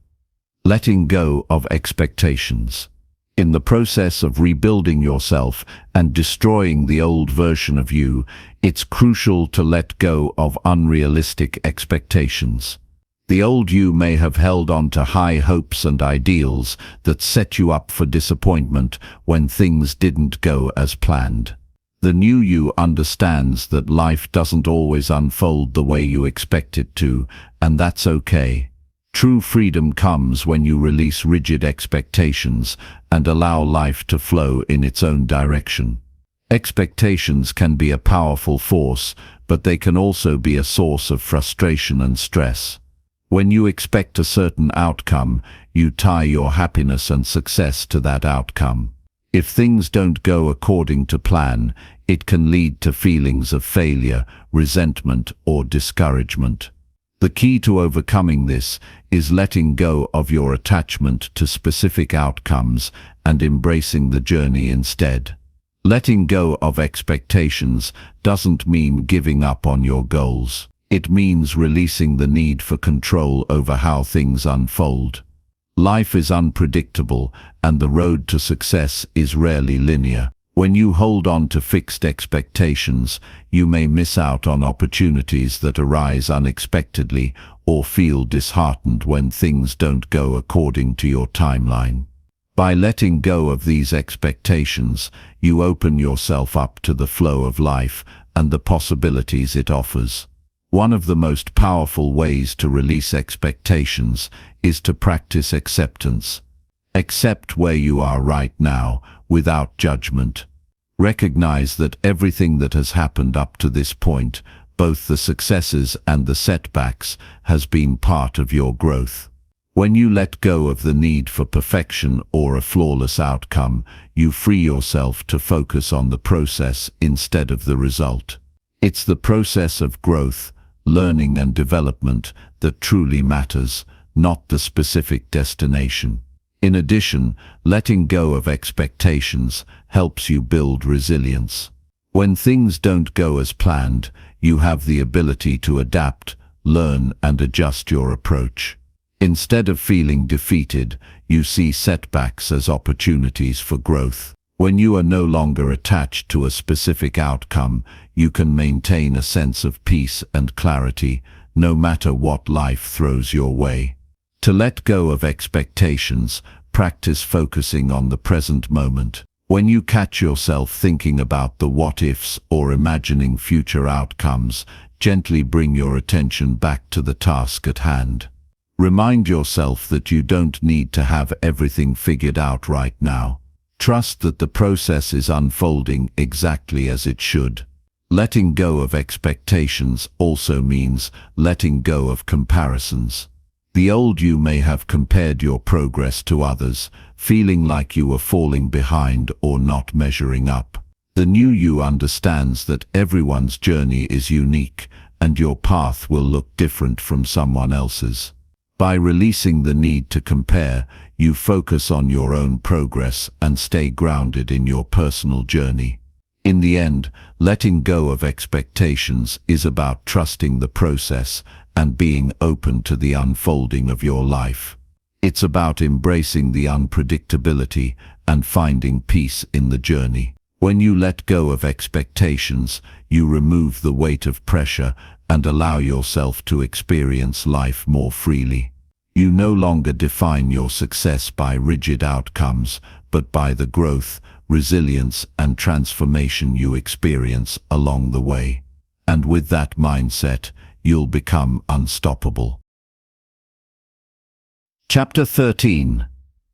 Letting go of expectations. In the process of rebuilding yourself and destroying the old version of you, it's crucial to let go of unrealistic expectations. The old you may have held on to high hopes and ideals that set you up for disappointment when things didn't go as planned. The new you understands that life doesn't always unfold the way you expect it to, and that's okay. True freedom comes when you release rigid expectations and allow life to flow in its own direction. Expectations can be a powerful force, but they can also be a source of frustration and stress. When you expect a certain outcome, you tie your happiness and success to that outcome. If things don't go according to plan, it can lead to feelings of failure, resentment, or discouragement. The key to overcoming this is letting go of your attachment to specific outcomes and embracing the journey instead. Letting go of expectations doesn't mean giving up on your goals. It means releasing the need for control over how things unfold. Life is unpredictable, and the road to success is rarely linear. When you hold on to fixed expectations, you may miss out on opportunities that arise unexpectedly or feel disheartened when things don't go according to your timeline. By letting go of these expectations, you open yourself up to the flow of life and the possibilities it offers. One of the most powerful ways to release expectations is to practice acceptance. Accept where you are right now, without judgment. Recognize that everything that has happened up to this point, both the successes and the setbacks, has been part of your growth. When you let go of the need for perfection or a flawless outcome, you free yourself to focus on the process instead of the result. It's the process of growth, learning and development that truly matters, not the specific destination. In addition, letting go of expectations helps you build resilience. When things don't go as planned, you have the ability to adapt, learn, and adjust your approach. Instead of feeling defeated, you see setbacks as opportunities for growth. When you are no longer attached to a specific outcome, you can maintain a sense of peace and clarity, no matter what life throws your way. To let go of expectations, practice focusing on the present moment. When you catch yourself thinking about the what-ifs or imagining future outcomes, gently bring your attention back to the task at hand. Remind yourself that you don't need to have everything figured out right now. Trust that the process is unfolding exactly as it should. Letting go of expectations also means letting go of comparisons. The old you may have compared your progress to others, feeling like you were falling behind or not measuring up. The new you understands that everyone's journey is unique, and your path will look different from someone else's. By releasing the need to compare, you focus on your own progress and stay grounded in your personal journey. In the end, letting go of expectations is about trusting the process and being open to the unfolding of your life. It's about embracing the unpredictability and finding peace in the journey. When you let go of expectations, you remove the weight of pressure and allow yourself to experience life more freely. You no longer define your success by rigid outcomes, but by the growth, resilience, and transformation you experience along the way. And with that mindset, you'll become unstoppable. Chapter 13.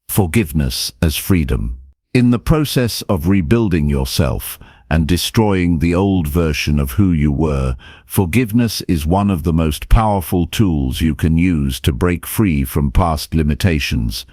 Forgiveness as Freedom. In the process of rebuilding yourself and destroying the old version of who you were, forgiveness is one of the most powerful tools you can use to break free from past limitations.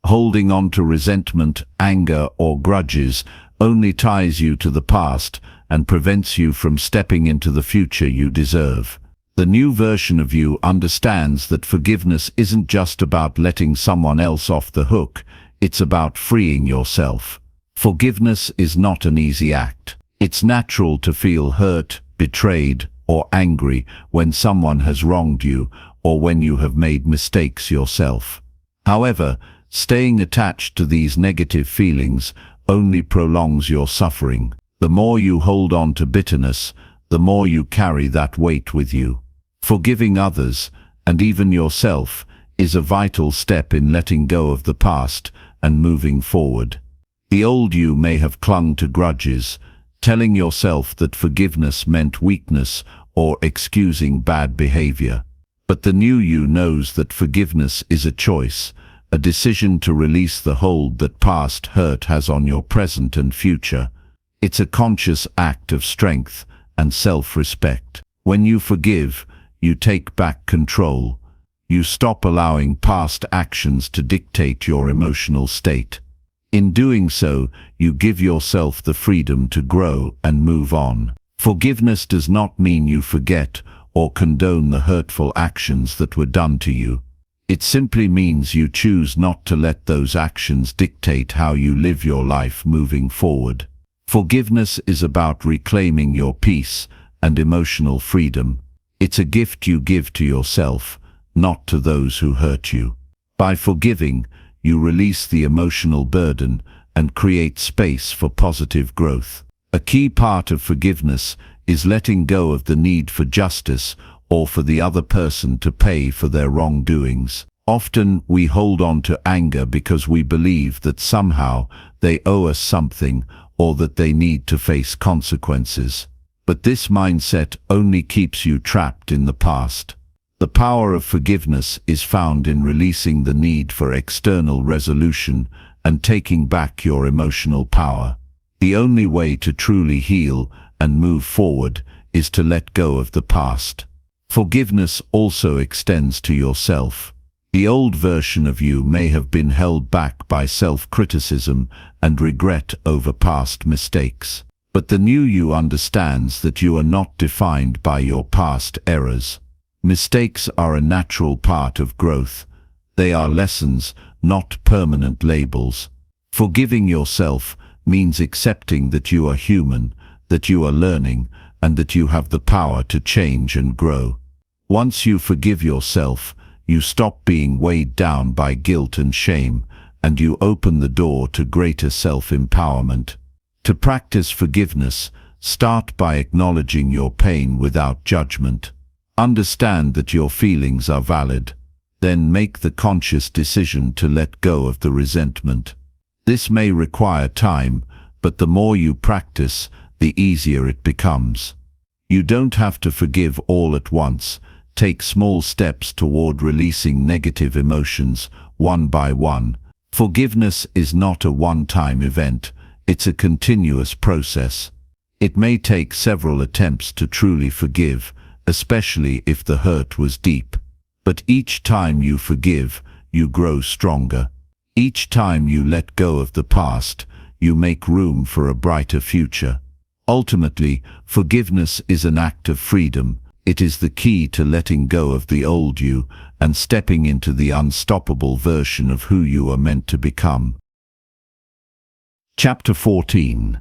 Holding on to resentment, anger, or grudges only ties you to the past and prevents you from stepping into the future you deserve. The new version of you understands that forgiveness isn't just about letting someone else off the hook, it's about freeing yourself. Forgiveness is not an easy act. It's natural to feel hurt, betrayed, or angry when someone has wronged you or when you have made mistakes yourself. However, staying attached to these negative feelings only prolongs your suffering. The more you hold on to bitterness, the more you carry that weight with you. Forgiving others, and even yourself, is a vital step in letting go of the past and moving forward. The old you may have clung to grudges, telling yourself that forgiveness meant weakness or excusing bad behavior. But the new you knows that forgiveness is a choice, a decision to release the hold that past hurt has on your present and future. It's a conscious act of strength and self-respect. When you forgive, you take back control. You stop allowing past actions to dictate your emotional state. In doing so, you give yourself the freedom to grow and move on. Forgiveness does not mean you forget or condone the hurtful actions that were done to you. It simply means you choose not to let those actions dictate how you live your life moving forward. Forgiveness is about reclaiming your peace and emotional freedom. It's a gift you give to yourself, not to those who hurt you. By forgiving, you release the emotional burden and create space for positive growth. A key part of forgiveness is letting go of the need for justice or for the other person to pay for their wrongdoings. Often we hold on to anger because we believe that somehow they owe us something or that they need to face consequences. But this mindset only keeps you trapped in the past. The power of forgiveness is found in releasing the need for external resolution and taking back your emotional power. The only way to truly heal and move forward is to let go of the past. Forgiveness also extends to yourself. The old version of you may have been held back by self-criticism and regret over past mistakes. But the new you understands that you are not defined by your past errors. Mistakes are a natural part of growth. They are lessons, not permanent labels. Forgiving yourself means accepting that you are human, that you are learning, and that you have the power to change and grow. Once you forgive yourself, you stop being weighed down by guilt and shame, and you open the door to greater self-empowerment. To practice forgiveness, start by acknowledging your pain without judgment. Understand that your feelings are valid. Then make the conscious decision to let go of the resentment. This may require time, but the more you practice, the easier it becomes. You don't have to forgive all at once. Take small steps toward releasing negative emotions, one by one. Forgiveness is not a one-time event. It's a continuous process. It may take several attempts to truly forgive, especially if the hurt was deep. But each time you forgive, you grow stronger. Each time you let go of the past, you make room for a brighter future. Ultimately, forgiveness is an act of freedom. It is the key to letting go of the old you and stepping into the unstoppable version of who you are meant to become. Chapter 14.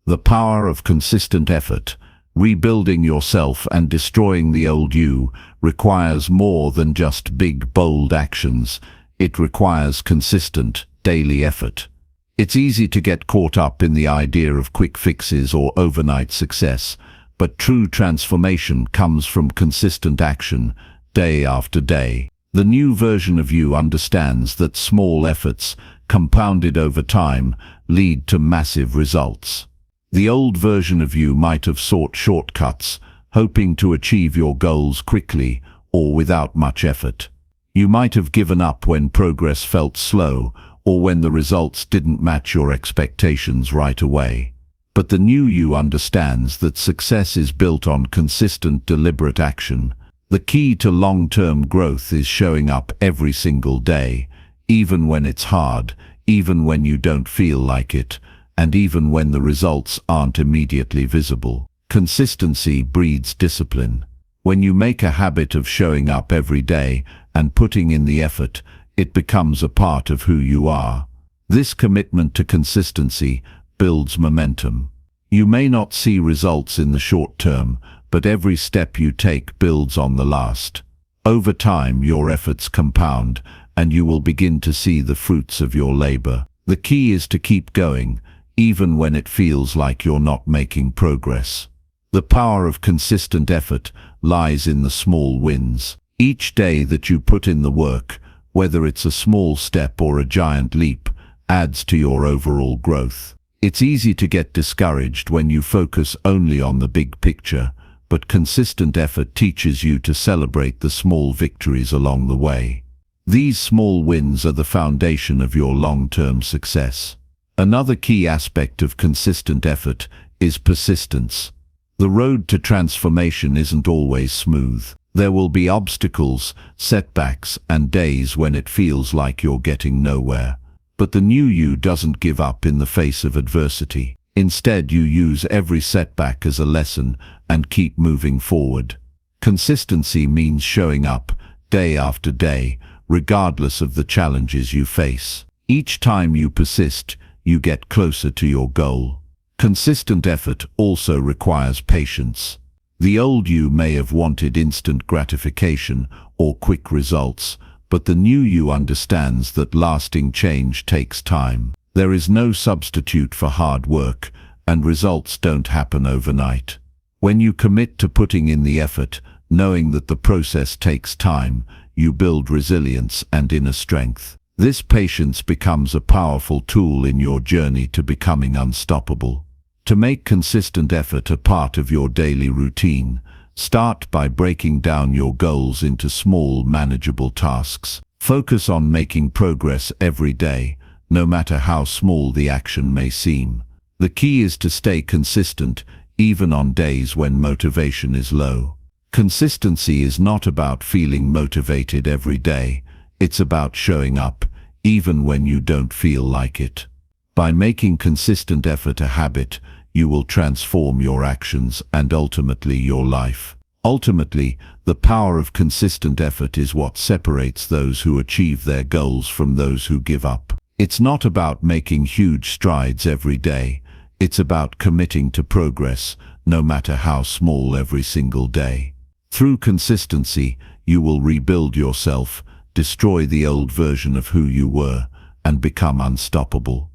The Power of Consistent Effort. Rebuilding yourself and destroying the old you requires more than just big, bold actions. It requires consistent, daily effort. It's easy to get caught up in the idea of quick fixes or overnight success, but true transformation comes from consistent action, day after day. The new version of you understands that small efforts, compounded over time, lead to massive results. The old version of you might have sought shortcuts, hoping to achieve your goals quickly or without much effort. You might have given up when progress felt slow or when the results didn't match your expectations right away. But the new you understands that success is built on consistent, deliberate action. The key to long-term growth is showing up every single day, even when it's hard, even when you don't feel like it, and even when the results aren't immediately visible. Consistency breeds discipline. When you make a habit of showing up every day and putting in the effort, it becomes a part of who you are. This commitment to consistency builds momentum. You may not see results in the short term, but every step you take builds on the last. Over time, your efforts compound, and you will begin to see the fruits of your labor. The key is to keep going, even when it feels like you're not making progress. The power of consistent effort lies in the small wins. Each day that you put in the work, whether it's a small step or a giant leap, adds to your overall growth. It's easy to get discouraged when you focus only on the big picture, but consistent effort teaches you to celebrate the small victories along the way. These small wins are the foundation of your long-term success. Another key aspect of consistent effort is persistence. The road to transformation isn't always smooth. There will be obstacles, setbacks, and days when it feels like you're getting nowhere. But the new you doesn't give up in the face of adversity. Instead, you use every setback as a lesson and keep moving forward. Consistency means showing up, day after day, regardless of the challenges you face. Each time you persist, you get closer to your goal. Consistent effort also requires patience. The old you may have wanted instant gratification or quick results, but the new you understands that lasting change takes time. There is no substitute for hard work, and results don't happen overnight. When you commit to putting in the effort, knowing that the process takes time, you build resilience and inner strength. This patience becomes a powerful tool in your journey to becoming unstoppable. To make consistent effort a part of your daily routine, start by breaking down your goals into small, manageable tasks. Focus on making progress every day, no matter how small the action may seem. The key is to stay consistent, even on days when motivation is low. Consistency is not about feeling motivated every day. It's about showing up, even when you don't feel like it. By making consistent effort a habit, you will transform your actions and ultimately your life. Ultimately, the power of consistent effort is what separates those who achieve their goals from those who give up. It's not about making huge strides every day. It's about committing to progress, no matter how small, every single day. Through consistency, you will rebuild yourself, destroy the old version of who you were, and become unstoppable.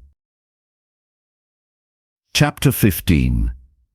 Chapter 15.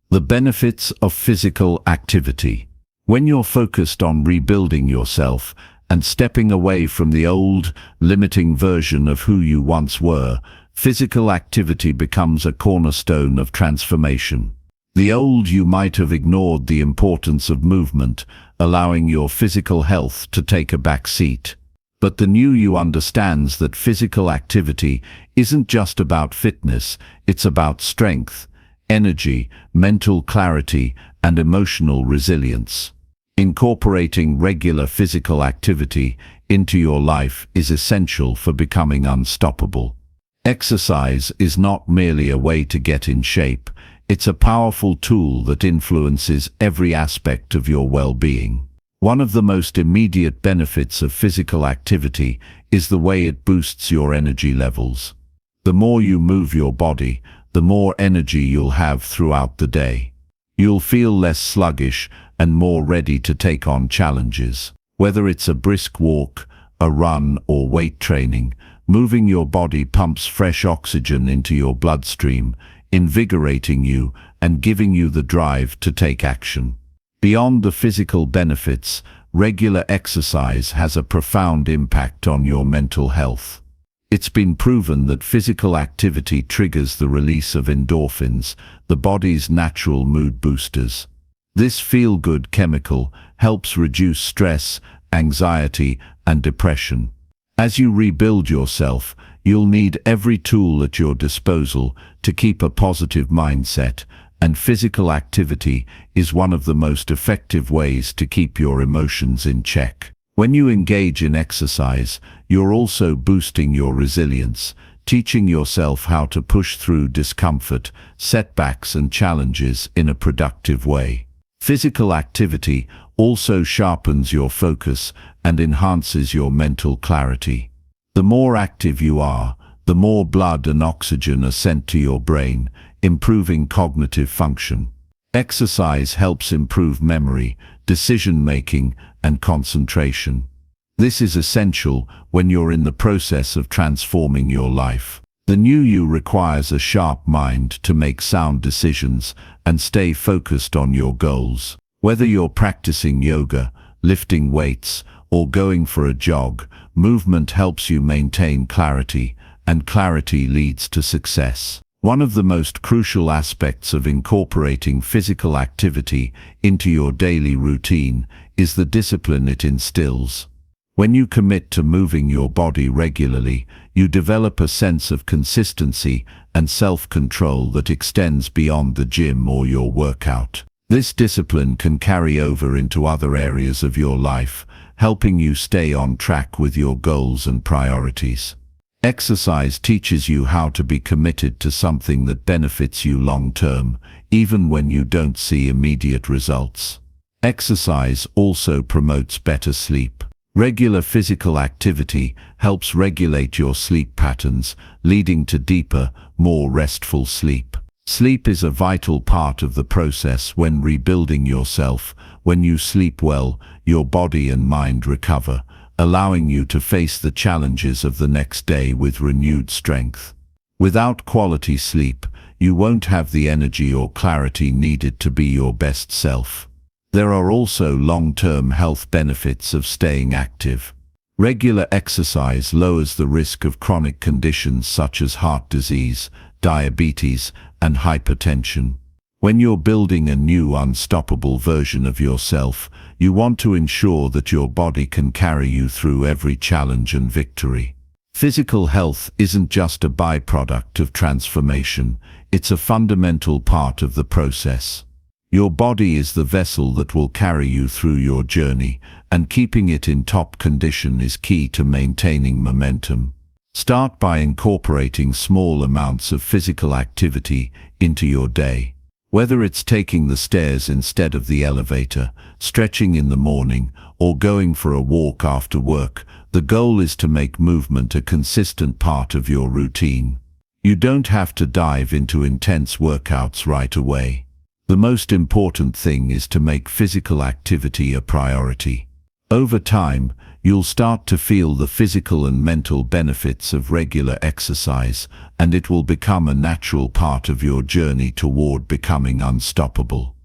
The benefits of physical activity. When you're focused on rebuilding yourself and stepping away from the old, limiting version of who you once were, physical activity becomes a cornerstone of transformation. The old you might have ignored the importance of movement, allowing your physical health to take a back seat. But the new you understands that physical activity isn't just about fitness, it's about strength, energy, mental clarity, and emotional resilience. Incorporating regular physical activity into your life is essential for becoming unstoppable. Exercise is not merely a way to get in shape, it's a powerful tool that influences every aspect of your well-being. One of the most immediate benefits of physical activity is the way it boosts your energy levels. The more you move your body, the more energy you'll have throughout the day. You'll feel less sluggish and more ready to take on challenges. Whether it's a brisk walk, a run, or weight training, moving your body pumps fresh oxygen into your bloodstream, invigorating you and giving you the drive to take action. Beyond the physical benefits, regular exercise has a profound impact on your mental health. It's been proven that physical activity triggers the release of endorphins, the body's natural mood boosters. This feel-good chemical helps reduce stress, anxiety, and depression. As you rebuild yourself, you'll need every tool at your disposal to keep a positive mindset, and physical activity is one of the most effective ways to keep your emotions in check. When you engage in exercise, you're also boosting your resilience, teaching yourself how to push through discomfort, setbacks, and challenges in a productive way. Physical activity also sharpens your focus and enhances your mental clarity. The more active you are, the more blood and oxygen are sent to your brain, improving cognitive function. Exercise helps improve memory, decision-making, and concentration. This is essential when you're in the process of transforming your life. The new you requires a sharp mind to make sound decisions and stay focused on your goals. Whether you're practicing yoga, lifting weights, or going for a jog, movement helps you maintain clarity, and clarity leads to success. One of the most crucial aspects of incorporating physical activity into your daily routine is the discipline it instills. When you commit to moving your body regularly, you develop a sense of consistency and self-control that extends beyond the gym or your workout. This discipline can carry over into other areas of your life, helping you stay on track with your goals and priorities. Exercise teaches you how to be committed to something that benefits you long-term, even when you don't see immediate results. Exercise also promotes better sleep. Regular physical activity helps regulate your sleep patterns, leading to deeper, more restful sleep. Sleep is a vital part of the process when rebuilding yourself. When you sleep well, your body and mind recover, allowing you to face the challenges of the next day with renewed strength. Without quality sleep, you won't have the energy or clarity needed to be your best self. There are also long-term health benefits of staying active. Regular exercise lowers the risk of chronic conditions such as heart disease, diabetes, and hypertension. When you're building a new unstoppable version of yourself, you want to ensure that your body can carry you through every challenge and victory. Physical health isn't just a byproduct of transformation, it's a fundamental part of the process. Your body is the vessel that will carry you through your journey, and keeping it in top condition is key to maintaining momentum. Start by incorporating small amounts of physical activity into your day. Whether it's taking the stairs instead of the elevator, stretching in the morning, or going for a walk after work, the goal is to make movement a consistent part of your routine. You don't have to dive into intense workouts right away. The most important thing is to make physical activity a priority. Over time, you'll start to feel the physical and mental benefits of regular exercise, and it will become a natural part of your journey toward becoming unstoppable.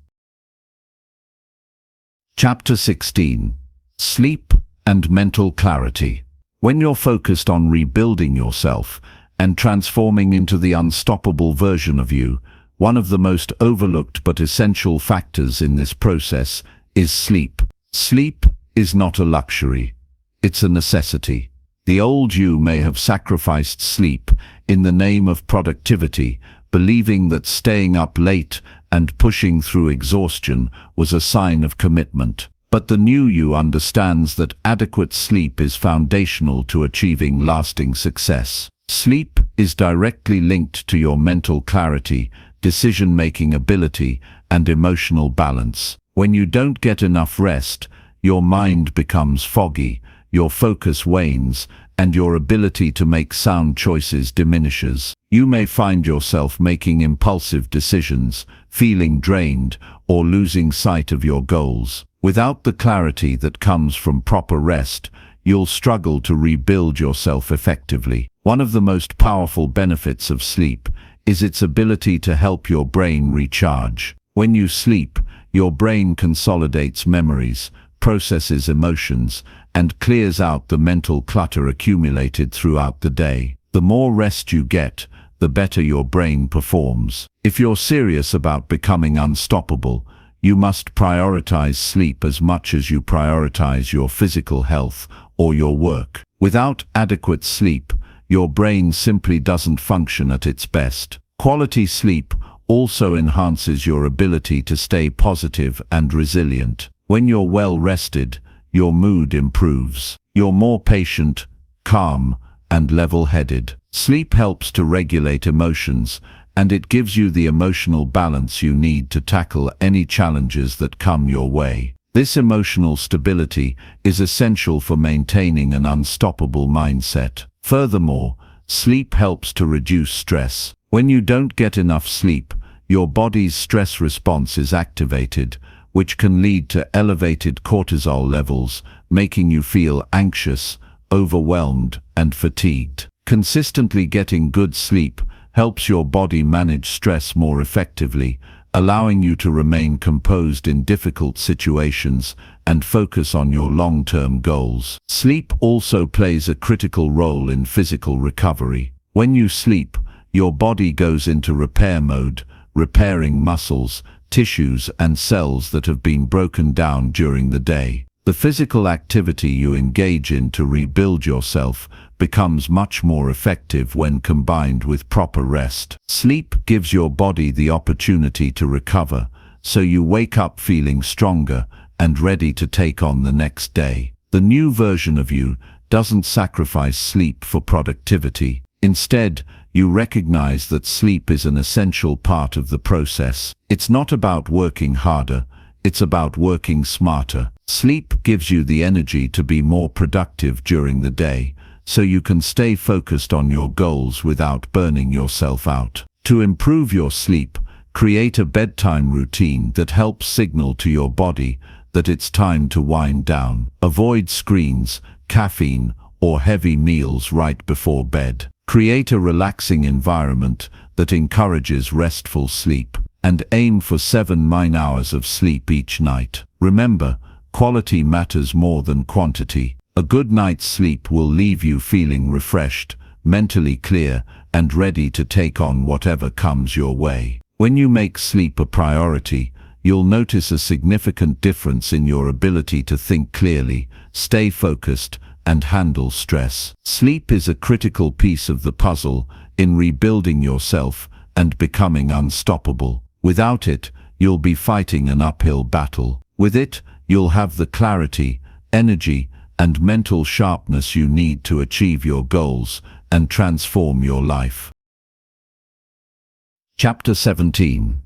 Chapter 16. Sleep and Mental Clarity. When you're focused on rebuilding yourself and transforming into the unstoppable version of you, one of the most overlooked but essential factors in this process is sleep. Sleep is not a luxury. It's a necessity. The old you may have sacrificed sleep in the name of productivity, believing that staying up late and pushing through exhaustion was a sign of commitment. But the new you understands that adequate sleep is foundational to achieving lasting success. Sleep is directly linked to your mental clarity, decision-making ability, and emotional balance. When you don't get enough rest, your mind becomes foggy, your focus wanes, and your ability to make sound choices diminishes. You may find yourself making impulsive decisions, feeling drained, or losing sight of your goals. Without the clarity that comes from proper rest, you'll struggle to rebuild yourself effectively. One of the most powerful benefits of sleep is its ability to help your brain recharge. When you sleep, your brain consolidates memories, processes emotions, and clears out the mental clutter accumulated throughout the day. The more rest you get, the better your brain performs. If you're serious about becoming unstoppable, you must prioritize sleep as much as you prioritize your physical health or your work. Without adequate sleep, your brain simply doesn't function at its best. Quality sleep also enhances your ability to stay positive and resilient. When you're well rested, your mood improves. You're more patient, calm, and level-headed. Sleep helps to regulate emotions, and it gives you the emotional balance you need to tackle any challenges that come your way. This emotional stability is essential for maintaining an unstoppable mindset. Furthermore, sleep helps to reduce stress. When you don't get enough sleep, your body's stress response is activated, which can lead to elevated cortisol levels, making you feel anxious, overwhelmed, and fatigued. Consistently getting good sleep helps your body manage stress more effectively, allowing you to remain composed in difficult situations and focus on your long-term goals. Sleep also plays a critical role in physical recovery. When you sleep, your body goes into repair mode, repairing muscles, tissues, and cells that have been broken down during the day. The physical activity you engage in to rebuild yourself becomes much more effective when combined with proper rest. Sleep gives your body the opportunity to recover, so you wake up feeling stronger and ready to take on the next day. The new version of you doesn't sacrifice sleep for productivity. Instead, you recognize that sleep is an essential part of the process. It's not about working harder, it's about working smarter. Sleep gives you the energy to be more productive during the day, so you can stay focused on your goals without burning yourself out. To improve your sleep, create a bedtime routine that helps signal to your body that it's time to wind down. Avoid screens, caffeine, or heavy meals right before bed. Create a relaxing environment that encourages restful sleep, and aim for 7 hours of sleep each night. Remember, quality matters more than quantity. A good night's sleep will leave you feeling refreshed, mentally clear, and ready to take on whatever comes your way. When you make sleep a priority, you'll notice a significant difference in your ability to think clearly, stay focused, and handle stress. Sleep is a critical piece of the puzzle in rebuilding yourself and becoming unstoppable. Without it, you'll be fighting an uphill battle. With it, you'll have the clarity, energy, and mental sharpness you need to achieve your goals and transform your life. Chapter 17.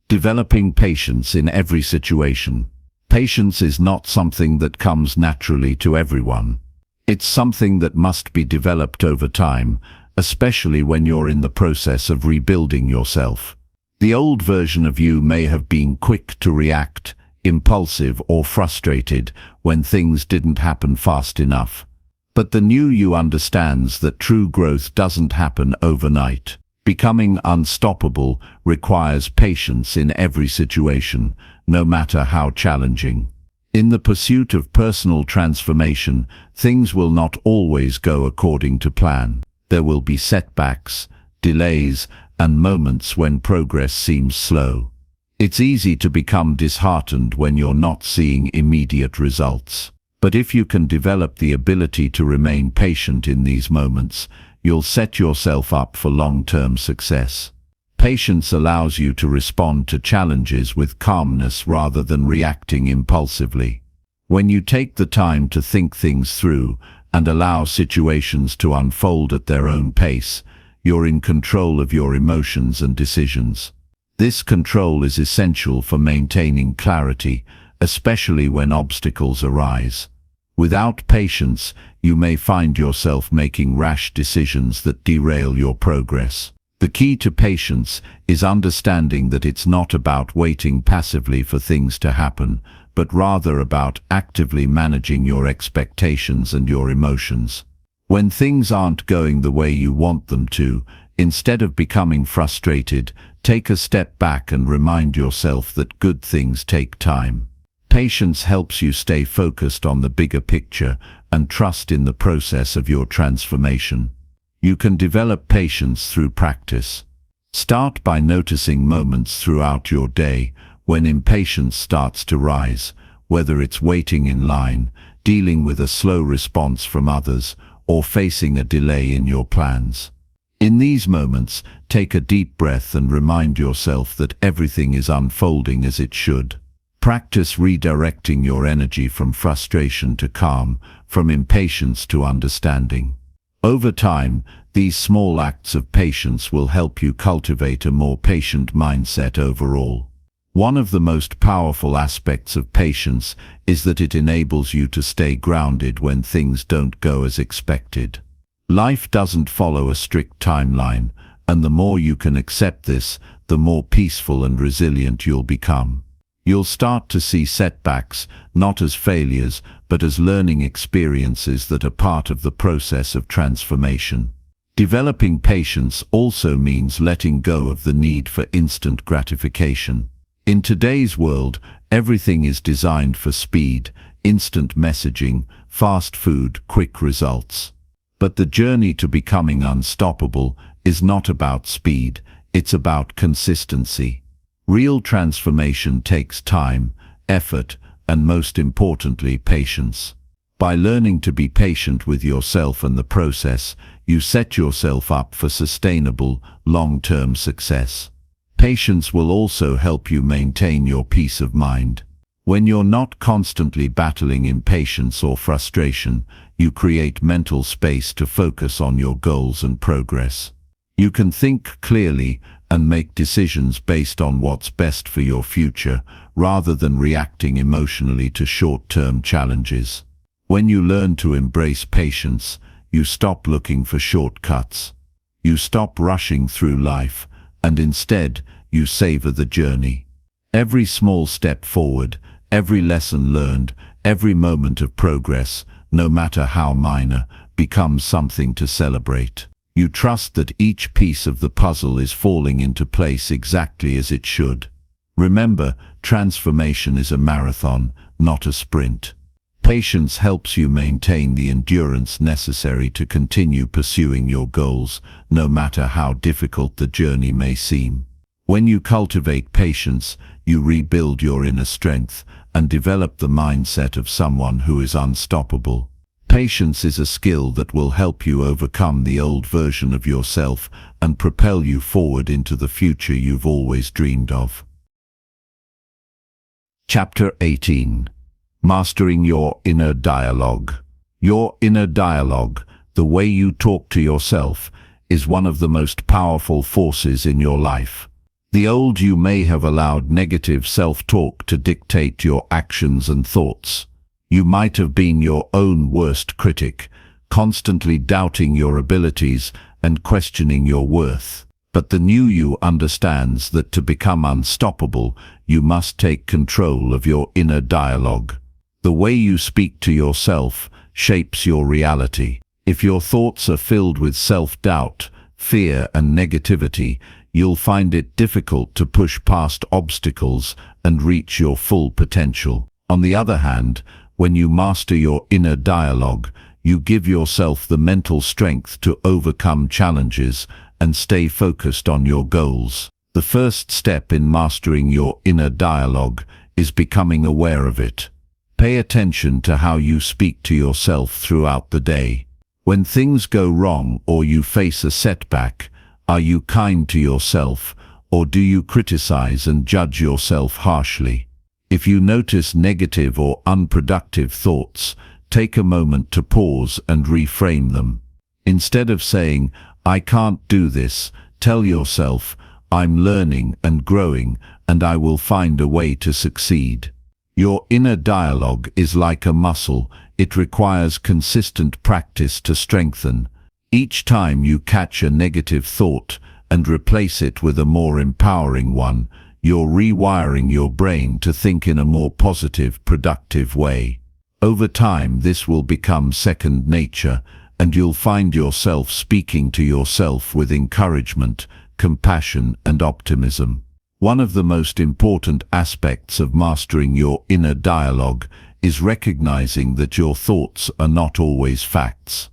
Developing patience in every situation. Patience is not something that comes naturally to everyone. It's something that must be developed over time, especially when you're in the process of rebuilding yourself. The old version of you may have been quick to react, impulsive or frustrated when things didn't happen fast enough. But the new you understands that true growth doesn't happen overnight. Becoming unstoppable requires patience in every situation, no matter how challenging. In the pursuit of personal transformation, things will not always go according to plan. There will be setbacks, delays, and moments when progress seems slow. It's easy to become disheartened when you're not seeing immediate results. But if you can develop the ability to remain patient in these moments, you'll set yourself up for long-term success. Patience allows you to respond to challenges with calmness rather than reacting impulsively. When you take the time to think things through and allow situations to unfold at their own pace, you're in control of your emotions and decisions. This control is essential for maintaining clarity, especially when obstacles arise. Without patience, you may find yourself making rash decisions that derail your progress. The key to patience is understanding that it's not about waiting passively for things to happen, but rather about actively managing your expectations and your emotions. When things aren't going the way you want them to, instead of becoming frustrated, take a step back and remind yourself that good things take time. Patience helps you stay focused on the bigger picture and trust in the process of your transformation. You can develop patience through practice. Start by noticing moments throughout your day when impatience starts to rise, whether it's waiting in line, dealing with a slow response from others, or facing a delay in your plans. In these moments, take a deep breath and remind yourself that everything is unfolding as it should. Practice redirecting your energy from frustration to calm, from impatience to understanding. Over time, these small acts of patience will help you cultivate a more patient mindset overall. One of the most powerful aspects of patience is that it enables you to stay grounded when things don't go as expected. Life doesn't follow a strict timeline, and the more you can accept this, the more peaceful and resilient you'll become. You'll start to see setbacks not as failures, but as learning experiences that are part of the process of transformation. Developing patience also means letting go of the need for instant gratification. In today's world, everything is designed for speed, instant messaging, fast food, quick results. But the journey to becoming unstoppable is not about speed, it's about consistency. Real transformation takes time, effort, and most importantly, patience. By learning to be patient with yourself and the process, you set yourself up for sustainable, long-term success. Patience will also help you maintain your peace of mind. When you're not constantly battling impatience or frustration, you create mental space to focus on your goals and progress. You can think clearly and make decisions based on what's best for your future, rather than reacting emotionally to short-term challenges. When you learn to embrace patience, you stop looking for shortcuts. You stop rushing through life, and instead, you savor the journey. Every small step forward, every lesson learned, every moment of progress, no matter how minor, becomes something to celebrate. You trust that each piece of the puzzle is falling into place exactly as it should. Remember, transformation is a marathon, not a sprint. Patience helps you maintain the endurance necessary to continue pursuing your goals, no matter how difficult the journey may seem. When you cultivate patience, you rebuild your inner strength and develop the mindset of someone who is unstoppable. Patience is a skill that will help you overcome the old version of yourself and propel you forward into the future you've always dreamed of. Chapter 18. Mastering your inner dialogue. Your inner dialogue, the way you talk to yourself, is one of the most powerful forces in your life. The old you may have allowed negative self-talk to dictate your actions and thoughts. You might have been your own worst critic, constantly doubting your abilities and questioning your worth. But the new you understands that to become unstoppable, you must take control of your inner dialogue. The way you speak to yourself shapes your reality. If your thoughts are filled with self-doubt, fear, and negativity, you'll find it difficult to push past obstacles and reach your full potential. On the other hand, when you master your inner dialogue, you give yourself the mental strength to overcome challenges and stay focused on your goals. The first step in mastering your inner dialogue is becoming aware of it. Pay attention to how you speak to yourself throughout the day. When things go wrong or you face a setback, are you kind to yourself, or do you criticize and judge yourself harshly? If you notice negative or unproductive thoughts, take a moment to pause and reframe them. Instead of saying, "I can't do this," tell yourself, "I'm learning and growing, and I will find a way to succeed." Your inner dialogue is like a muscle. It requires consistent practice to strengthen. Each time you catch a negative thought and replace it with a more empowering one, you're rewiring your brain to think in a more positive, productive way. Over time, this will become second nature, and you'll find yourself speaking to yourself with encouragement, compassion, and optimism. One of the most important aspects of mastering your inner dialogue is recognizing that your thoughts are not always facts.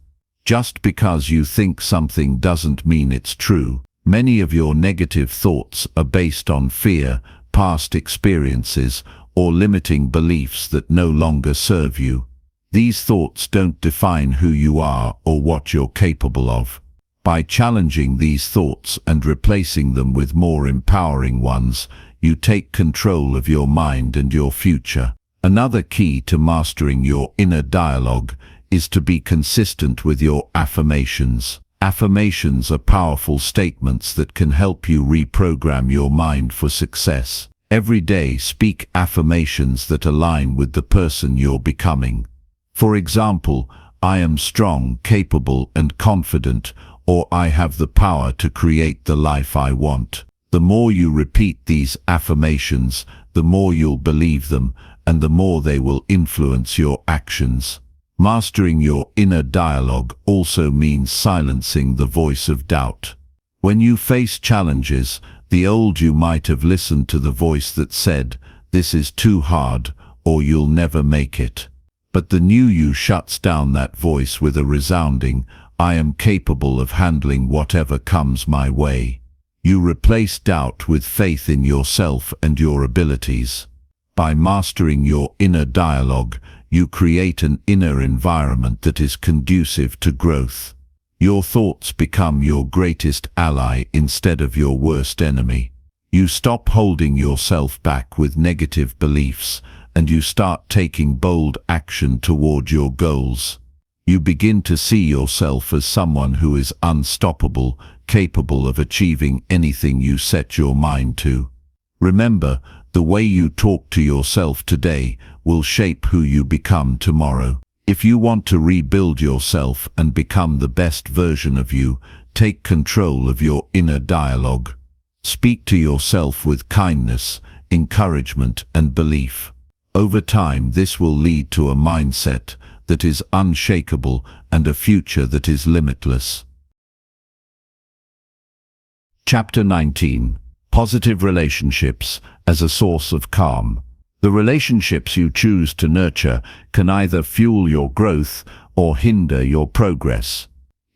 Just because you think something doesn't mean it's true. Many of your negative thoughts are based on fear, past experiences, or limiting beliefs that no longer serve you. These thoughts don't define who you are or what you're capable of. By challenging these thoughts and replacing them with more empowering ones, you take control of your mind and your future. Another key to mastering your inner dialogue is to be consistent with your affirmations. Affirmations are powerful statements that can help you reprogram your mind for success. Every day, speak affirmations that align with the person you're becoming. For example, "I am strong, capable, and confident," or "I have the power to create the life I want." The more you repeat these affirmations, the more you'll believe them, and the more they will influence your actions. Mastering your inner dialogue also means silencing the voice of doubt. When you face challenges, the old you might have listened to the voice that said, "This is too hard," or "You'll never make it." But the new you shuts down that voice with a resounding, "I am capable of handling whatever comes my way." You replace doubt with faith in yourself and your abilities. By mastering your inner dialogue, you create an inner environment that is conducive to growth. Your thoughts become your greatest ally instead of your worst enemy. You stop holding yourself back with negative beliefs, and you start taking bold action toward your goals. You begin to see yourself as someone who is unstoppable, capable of achieving anything you set your mind to. Remember, the way you talk to yourself today will shape who you become tomorrow. If you want to rebuild yourself and become the best version of you, take control of your inner dialogue. Speak to yourself with kindness, encouragement, and belief. Over time, this will lead to a mindset that is unshakable and a future that is limitless. Chapter 19. Positive relationships as a source of calm. The relationships you choose to nurture can either fuel your growth or hinder your progress.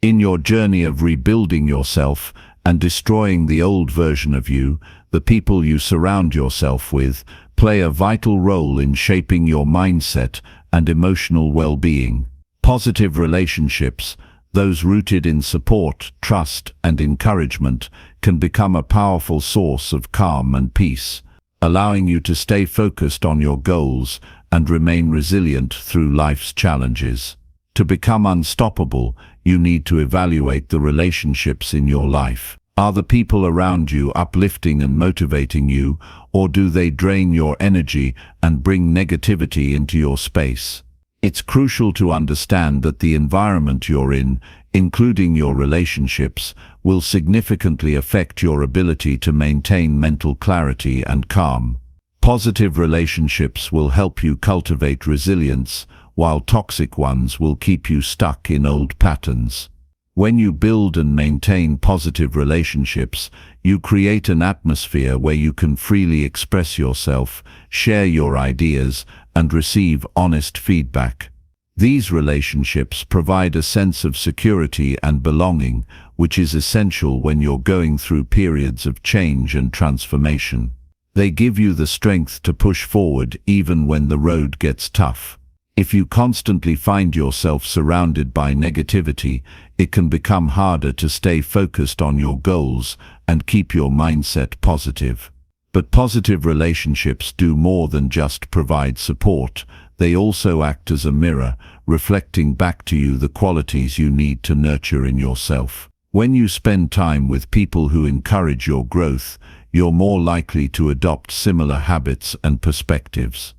In your journey of rebuilding yourself and destroying the old version of you, the people you surround yourself with play a vital role in shaping your mindset and emotional well-being. Positive relationships, those rooted in support, trust, and encouragement, can become a powerful source of calm and peace, allowing you to stay focused on your goals and remain resilient through life's challenges. To become unstoppable, you need to evaluate the relationships in your life. Are the people around you uplifting and motivating you, or do they drain your energy and bring negativity into your space? It's crucial to understand that the environment you're in, including your relationships, will significantly affect your ability to maintain mental clarity and calm. Positive relationships will help you cultivate resilience, while toxic ones will keep you stuck in old patterns. When you build and maintain positive relationships, you create an atmosphere where you can freely express yourself, share your ideas, and receive honest feedback. These relationships provide a sense of security and belonging, which is essential when you're going through periods of change and transformation. They give you the strength to push forward even when the road gets tough. If you constantly find yourself surrounded by negativity, it can become harder to stay focused on your goals and keep your mindset positive. But positive relationships do more than just provide support. They also act as a mirror, reflecting back to you the qualities you need to nurture in yourself. When you spend time with people who encourage your growth, you're more likely to adopt similar habits and perspectives.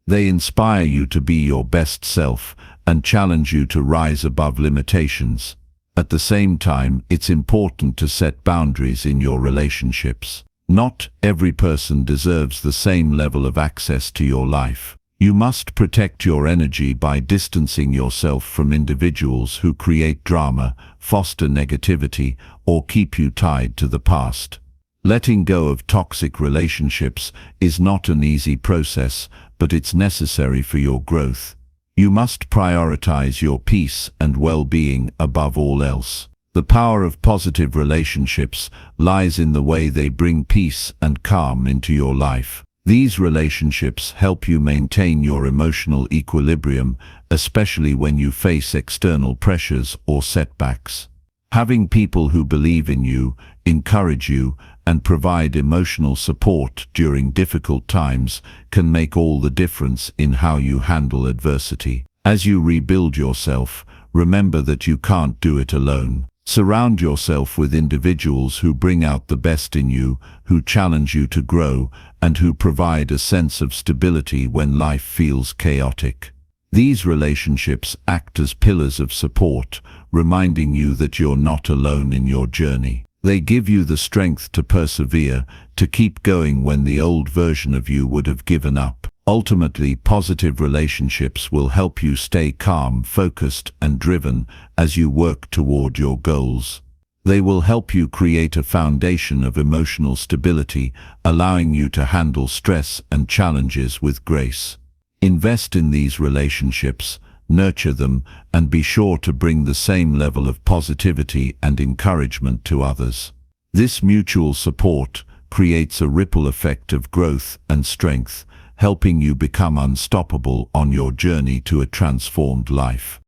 They inspire you to be your best self and challenge you to rise above limitations. At the same time, it's important to set boundaries in your relationships. Not every person deserves the same level of access to your life. You must protect your energy by distancing yourself from individuals who create drama, foster negativity, or keep you tied to the past. Letting go of toxic relationships is not an easy process, but it's necessary for your growth. You must prioritize your peace and well-being above all else. The power of positive relationships lies in the way they bring peace and calm into your life. These relationships help you maintain your emotional equilibrium, especially when you face external pressures or setbacks. Having people who believe in you, encourage you, and provide emotional support during difficult times can make all the difference in how you handle adversity. As you rebuild yourself, remember that you can't do it alone. Surround yourself with individuals who bring out the best in you, who challenge you to grow, and who provide a sense of stability when life feels chaotic. These relationships act as pillars of support, reminding you that you're not alone in your journey. They give you the strength to persevere, to keep going when the old version of you would have given up. Ultimately, positive relationships will help you stay calm, focused, and driven as you work toward your goals. They will help you create a foundation of emotional stability, allowing you to handle stress and challenges with grace. Invest in these relationships, nurture them, and be sure to bring the same level of positivity and encouragement to others. This mutual support creates a ripple effect of growth and strength, helping you become unstoppable on your journey to a transformed life.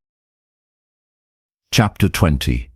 Chapter 20.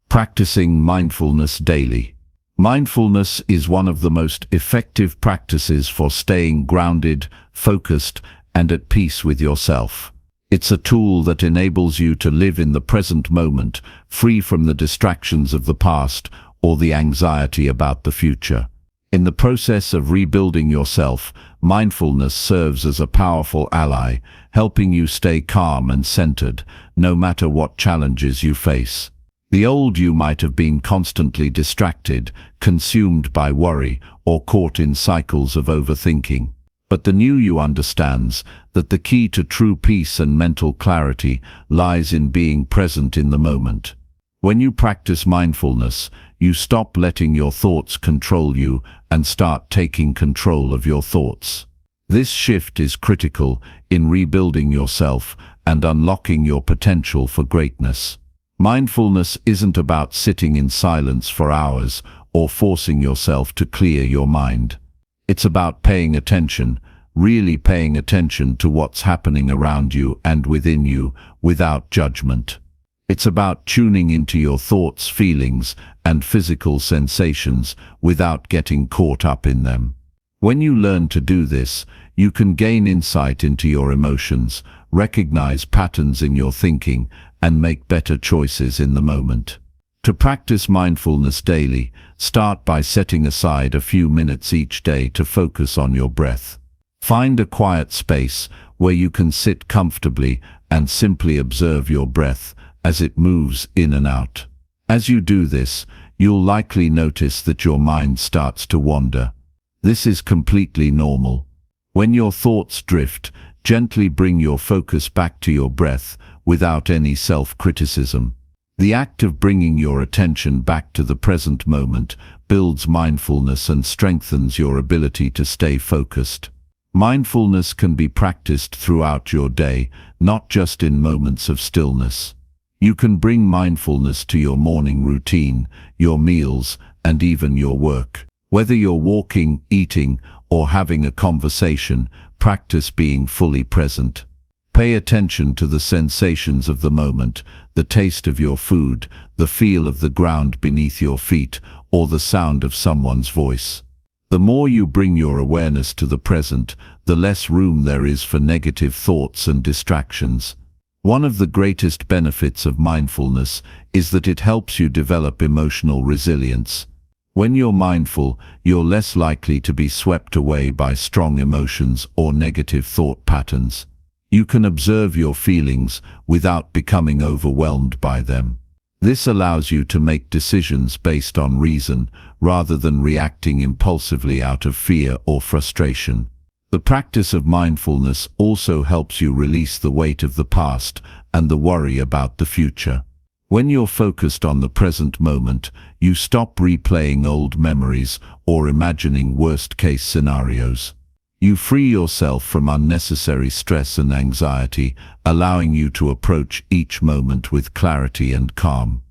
Practicing mindfulness daily. Mindfulness is one of the most effective practices for staying grounded, focused, and at peace with yourself. It's a tool that enables you to live in the present moment, free from the distractions of the past or the anxiety about the future. In the process of rebuilding yourself, mindfulness serves as a powerful ally, helping you stay calm and centered, no matter what challenges you face. The old you might have been constantly distracted, consumed by worry, or caught in cycles of overthinking. But the new you understands that the key to true peace and mental clarity lies in being present in the moment. When you practice mindfulness, you stop letting your thoughts control you and start taking control of your thoughts. This shift is critical in rebuilding yourself and unlocking your potential for greatness. Mindfulness isn't about sitting in silence for hours or forcing yourself to clear your mind. It's about paying attention, really paying attention to what's happening around you and within you without judgment. It's about tuning into your thoughts, feelings, and physical sensations without getting caught up in them. When you learn to do this, you can gain insight into your emotions, recognize patterns in your thinking, and make better choices in the moment. To practice mindfulness daily, start by setting aside a few minutes each day to focus on your breath. Find a quiet space where you can sit comfortably and simply observe your breath as it moves in and out. As you do this, you'll likely notice that your mind starts to wander. This is completely normal. When your thoughts drift, gently bring your focus back to your breath without any self-criticism. The act of bringing your attention back to the present moment builds mindfulness and strengthens your ability to stay focused. Mindfulness can be practiced throughout your day, not just in moments of stillness. You can bring mindfulness to your morning routine, your meals, and even your work. Whether you're walking, eating, or having a conversation, practice being fully present. Pay attention to the sensations of the moment, the taste of your food, the feel of the ground beneath your feet, or the sound of someone's voice. The more you bring your awareness to the present, the less room there is for negative thoughts and distractions. One of the greatest benefits of mindfulness is that it helps you develop emotional resilience. When you're mindful, you're less likely to be swept away by strong emotions or negative thought patterns. You can observe your feelings without becoming overwhelmed by them. This allows you to make decisions based on reason rather than reacting impulsively out of fear or frustration. The practice of mindfulness also helps you release the weight of the past and the worry about the future. When you're focused on the present moment, you stop replaying old memories or imagining worst-case scenarios. You free yourself from unnecessary stress and anxiety, allowing you to approach each moment with clarity and calm.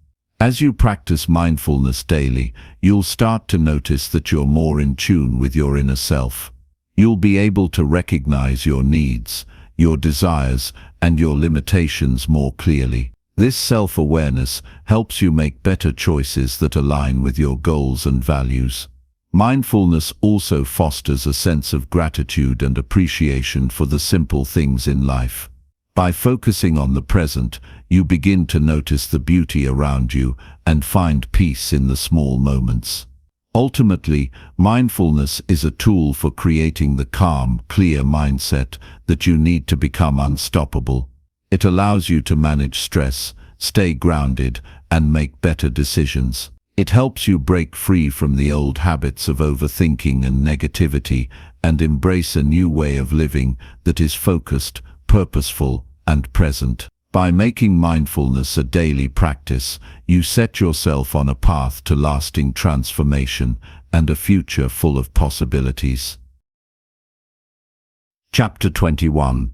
As you practice mindfulness daily, you'll start to notice that you're more in tune with your inner self. You'll be able to recognize your needs, your desires, and your limitations more clearly. This self-awareness helps you make better choices that align with your goals and values. Mindfulness also fosters a sense of gratitude and appreciation for the simple things in life. By focusing on the present, you begin to notice the beauty around you and find peace in the small moments. Ultimately, mindfulness is a tool for creating the calm, clear mindset that you need to become unstoppable. It allows you to manage stress, stay grounded, and make better decisions. It helps you break free from the old habits of overthinking and negativity and embrace a new way of living that is focused, purposeful, and present. By making mindfulness a daily practice, you set yourself on a path to lasting transformation and a future full of possibilities. Chapter 21.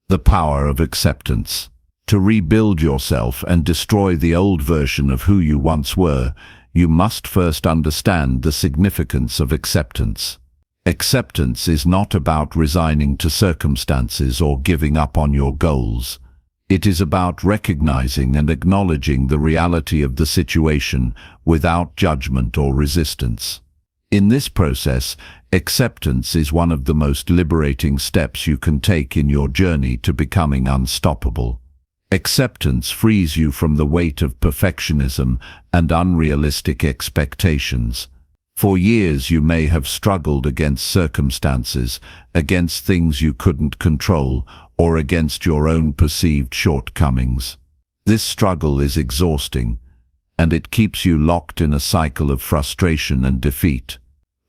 The Power of Acceptance. To rebuild yourself and destroy the old version of who you once were, you must first understand the significance of acceptance. Acceptance is not about resigning to circumstances or giving up on your goals. It is about recognizing and acknowledging the reality of the situation without judgment or resistance. In this process, acceptance is one of the most liberating steps you can take in your journey to becoming unstoppable. Acceptance frees you from the weight of perfectionism and unrealistic expectations. For years you may have struggled against circumstances, against things you couldn't control, or against your own perceived shortcomings. This struggle is exhausting, and it keeps you locked in a cycle of frustration and defeat.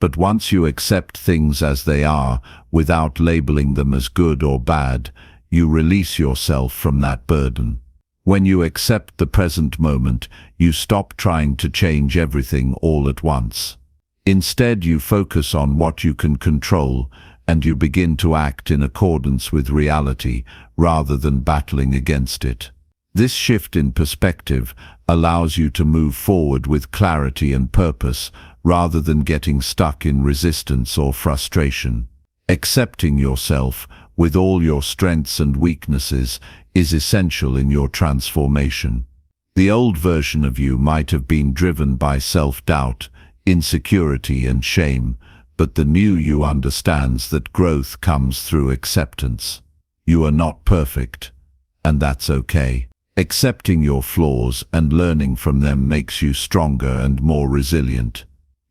But once you accept things as they are, without labeling them as good or bad, you release yourself from that burden. When you accept the present moment, you stop trying to change everything all at once. Instead, you focus on what you can control, and you begin to act in accordance with reality rather than battling against it. This shift in perspective allows you to move forward with clarity and purpose rather than getting stuck in resistance or frustration. Accepting yourself with all your strengths and weaknesses is essential in your transformation. The old version of you might have been driven by self-doubt, insecurity and shame, but the new you understands that growth comes through acceptance. You are not perfect, and that's okay. Accepting your flaws and learning from them makes you stronger and more resilient.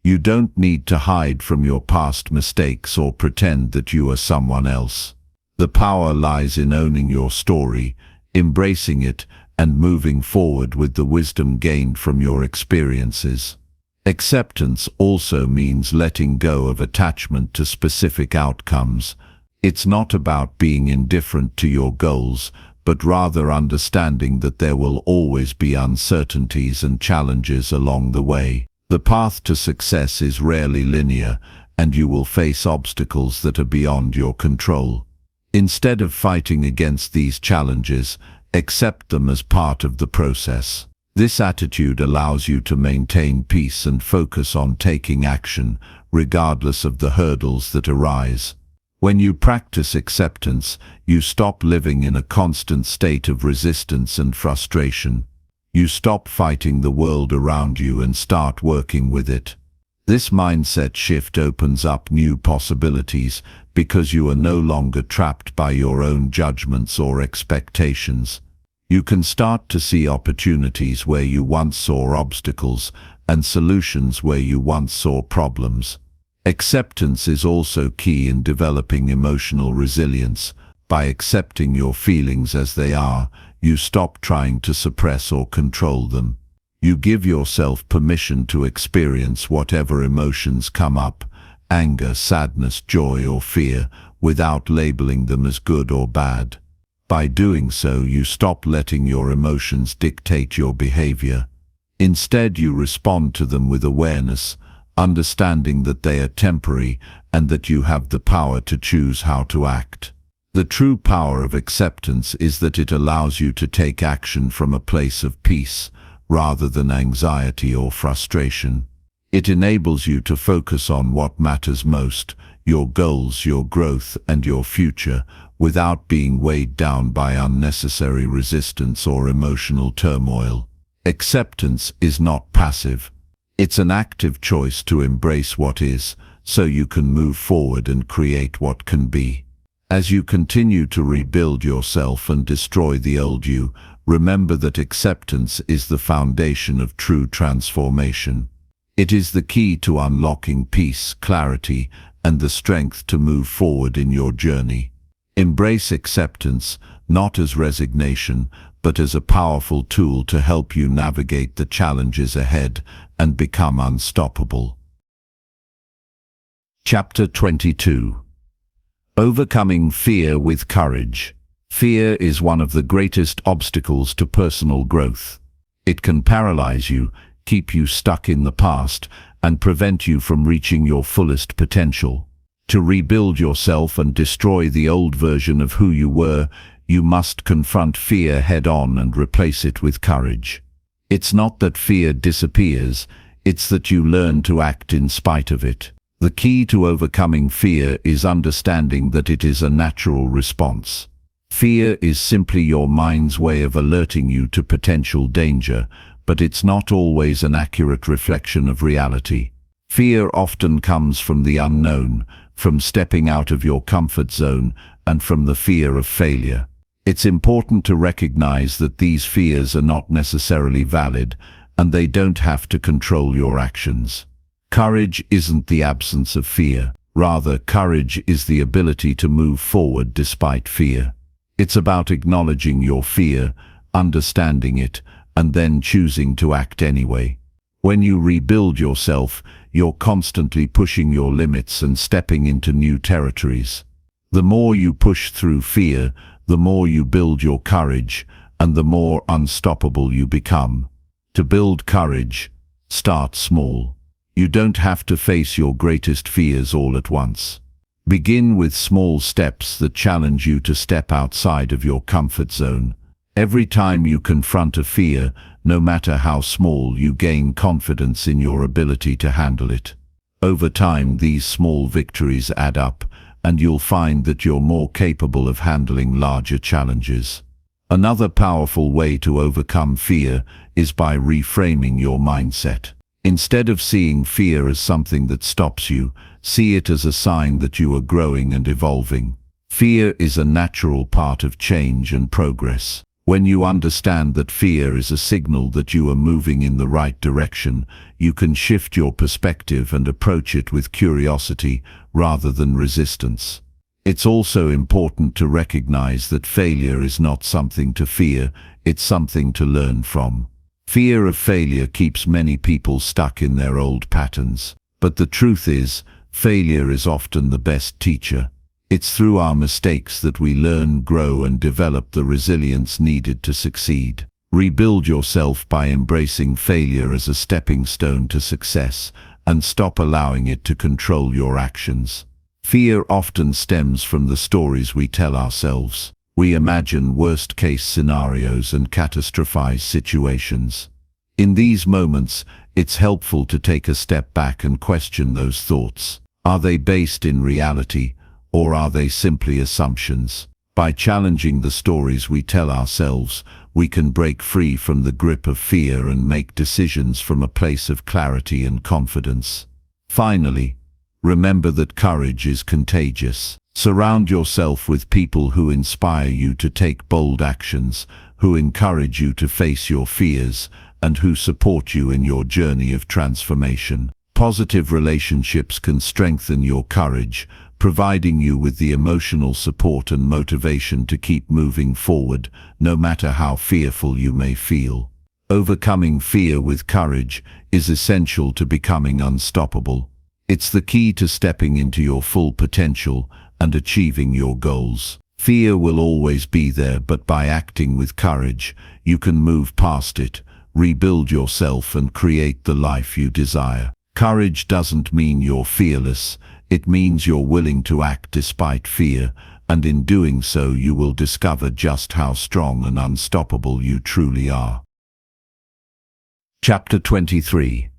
You don't need to hide from your past mistakes or pretend that you are someone else. The power lies in owning your story, embracing it, and moving forward with the wisdom gained from your experiences. Acceptance also means letting go of attachment to specific outcomes. It's not about being indifferent to your goals, but rather understanding that there will always be uncertainties and challenges along the way. The path to success is rarely linear, and you will face obstacles that are beyond your control. Instead of fighting against these challenges, accept them as part of the process. This attitude allows you to maintain peace and focus on taking action, regardless of the hurdles that arise. When you practice acceptance, you stop living in a constant state of resistance and frustration. You stop fighting the world around you and start working with it. This mindset shift opens up new possibilities because you are no longer trapped by your own judgments or expectations. You can start to see opportunities where you once saw obstacles and solutions where you once saw problems. Acceptance is also key in developing emotional resilience. By accepting your feelings as they are, you stop trying to suppress or control them. You give yourself permission to experience whatever emotions come up, anger, sadness, joy, or fear, without labeling them as good or bad. By doing so, you stop letting your emotions dictate your behavior. Instead, you respond to them with awareness, understanding that they are temporary and that you have the power to choose how to act. The true power of acceptance is that it allows you to take action from a place of peace, rather than anxiety or frustration. It enables you to focus on what matters most, your goals, your growth, and your future, without being weighed down by unnecessary resistance or emotional turmoil. Acceptance is not passive. It's an active choice to embrace what is, so you can move forward and create what can be. As you continue to rebuild yourself and destroy the old you, remember that acceptance is the foundation of true transformation. It is the key to unlocking peace, clarity, and the strength to move forward in your journey. Embrace acceptance, not as resignation, but as a powerful tool to help you navigate the challenges ahead and become unstoppable. Chapter 22. Overcoming fear with courage. Fear is one of the greatest obstacles to personal growth. It can paralyze you, keep you stuck in the past, and prevent you from reaching your fullest potential. To rebuild yourself and destroy the old version of who you were, you must confront fear head-on and replace it with courage. It's not that fear disappears, it's that you learn to act in spite of it. The key to overcoming fear is understanding that it is a natural response. Fear is simply your mind's way of alerting you to potential danger, but it's not always an accurate reflection of reality. Fear often comes from the unknown, from stepping out of your comfort zone, and from the fear of failure. It's important to recognize that these fears are not necessarily valid, and they don't have to control your actions. Courage isn't the absence of fear. Rather, courage is the ability to move forward despite fear. It's about acknowledging your fear, understanding it, and then choosing to act anyway. When you rebuild yourself, you're constantly pushing your limits and stepping into new territories. The more you push through fear, the more you build your courage, and the more unstoppable you become. To build courage, start small. You don't have to face your greatest fears all at once. Begin with small steps that challenge you to step outside of your comfort zone. Every time you confront a fear, no matter how small, you gain confidence in your ability to handle it. Over time, these small victories add up, and you'll find that you're more capable of handling larger challenges. Another powerful way to overcome fear is by reframing your mindset. Instead of seeing fear as something that stops you, see it as a sign that you are growing and evolving. Fear is a natural part of change and progress. When you understand that fear is a signal that you are moving in the right direction, you can shift your perspective and approach it with curiosity rather than resistance. It's also important to recognize that failure is not something to fear, it's something to learn from. Fear of failure keeps many people stuck in their old patterns. But the truth is, failure is often the best teacher. It's through our mistakes that we learn, grow, and develop the resilience needed to succeed. Rebuild yourself by embracing failure as a stepping stone to success, and stop allowing it to control your actions. Fear often stems from the stories we tell ourselves. We imagine worst-case scenarios and catastrophize situations. In these moments, it's helpful to take a step back and question those thoughts. Are they based in reality, or are they simply assumptions? By challenging the stories we tell ourselves, we can break free from the grip of fear and make decisions from a place of clarity and confidence. Finally, remember that courage is contagious. Surround yourself with people who inspire you to take bold actions, who encourage you to face your fears, and who support you in your journey of transformation. Positive relationships can strengthen your courage, providing you with the emotional support and motivation to keep moving forward, no matter how fearful you may feel. Overcoming fear with courage is essential to becoming unstoppable. It's the key to stepping into your full potential and achieving your goals. Fear will always be there, but by acting with courage, you can move past it, rebuild yourself, and create the life you desire. Courage doesn't mean you're fearless. It means you're willing to act despite fear, and in doing so you will discover just how strong and unstoppable you truly are. Chapter 23.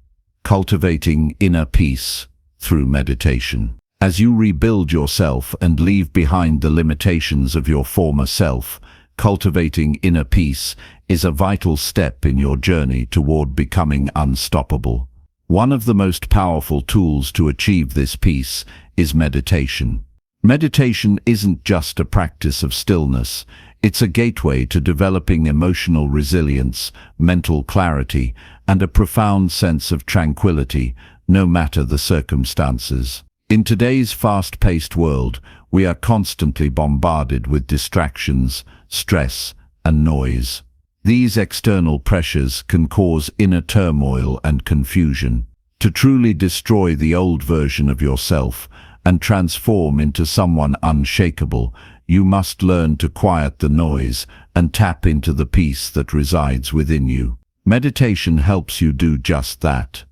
Cultivating Inner Peace Through Meditation. As you rebuild yourself and leave behind the limitations of your former self, cultivating inner peace is a vital step in your journey toward becoming unstoppable. One of the most powerful tools to achieve this peace is meditation. Meditation isn't just a practice of stillness, it's a gateway to developing emotional resilience, mental clarity, and a profound sense of tranquility, no matter the circumstances. In today's fast-paced world, we are constantly bombarded with distractions, stress, and noise. These external pressures can cause inner turmoil and confusion. To truly destroy the old version of yourself and transform into someone unshakable, you must learn to quiet the noise and tap into the peace that resides within you. Meditation helps you do just that.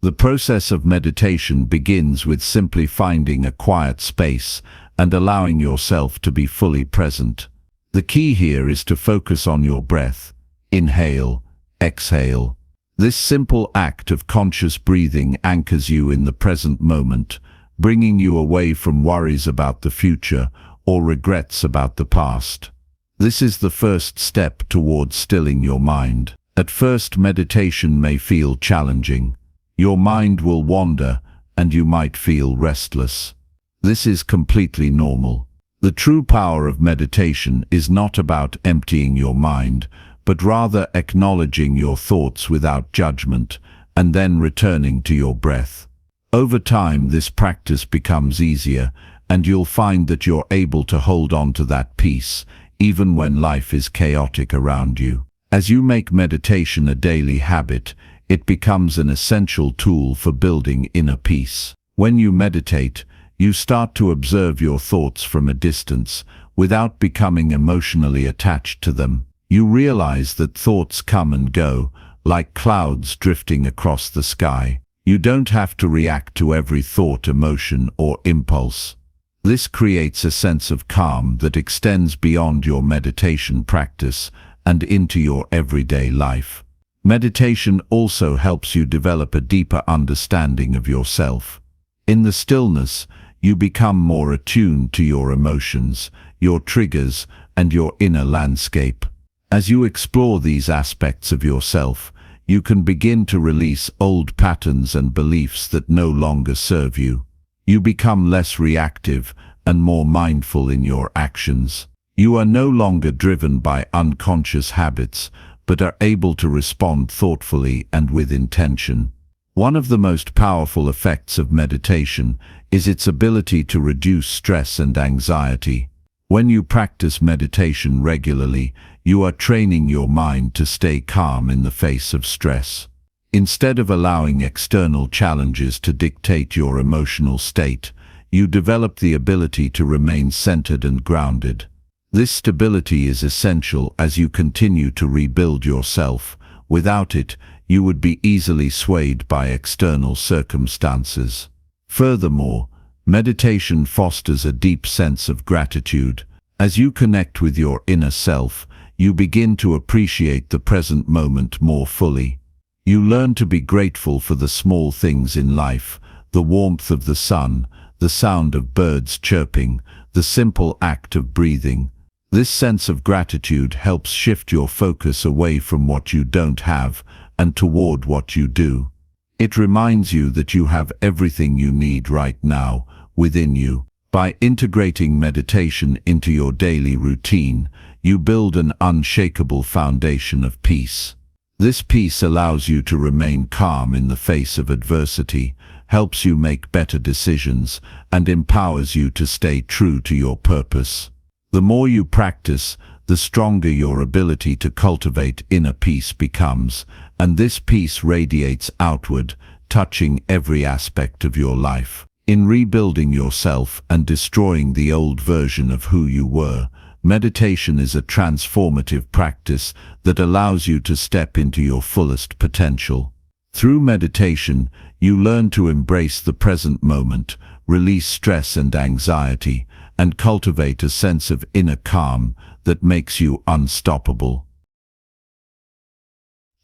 The process of meditation begins with simply finding a quiet space and allowing yourself to be fully present. The key here is to focus on your breath. Inhale, exhale. This simple act of conscious breathing anchors you in the present moment, bringing you away from worries about the future or regrets about the past. This is the first step towards stilling your mind. At first, meditation may feel challenging. Your mind will wander, and you might feel restless. This is completely normal. The true power of meditation is not about emptying your mind, but rather acknowledging your thoughts without judgment, and then returning to your breath. Over time, this practice becomes easier, and you'll find that you're able to hold on to that peace, even when life is chaotic around you. As you make meditation a daily habit, it becomes an essential tool for building inner peace. When you meditate, you start to observe your thoughts from a distance, without becoming emotionally attached to them. You realize that thoughts come and go, like clouds drifting across the sky. You don't have to react to every thought, emotion, or impulse. This creates a sense of calm that extends beyond your meditation practice and into your everyday life. Meditation also helps you develop a deeper understanding of yourself. In the stillness, you become more attuned to your emotions, your triggers, and your inner landscape. As you explore these aspects of yourself, you can begin to release old patterns and beliefs that no longer serve you. You become less reactive and more mindful in your actions. You are no longer driven by unconscious habits, but are able to respond thoughtfully and with intention. One of the most powerful effects of meditation is its ability to reduce stress and anxiety. When you practice meditation regularly, you are training your mind to stay calm in the face of stress. Instead of allowing external challenges to dictate your emotional state, you develop the ability to remain centered and grounded. This stability is essential as you continue to rebuild yourself. Without it, you would be easily swayed by external circumstances. Furthermore, meditation fosters a deep sense of gratitude. As you connect with your inner self, you begin to appreciate the present moment more fully. You learn to be grateful for the small things in life, the warmth of the sun, the sound of birds chirping, the simple act of breathing. This sense of gratitude helps shift your focus away from what you don't have and toward what you do. It reminds you that you have everything you need right now within you. By integrating meditation into your daily routine, you build an unshakable foundation of peace. This peace allows you to remain calm in the face of adversity, helps you make better decisions, and empowers you to stay true to your purpose. The more you practice, the stronger your ability to cultivate inner peace becomes, and this peace radiates outward, touching every aspect of your life. In rebuilding yourself and destroying the old version of who you were, meditation is a transformative practice that allows you to step into your fullest potential. Through meditation, you learn to embrace the present moment, release stress and anxiety, and cultivate a sense of inner calm that makes you unstoppable.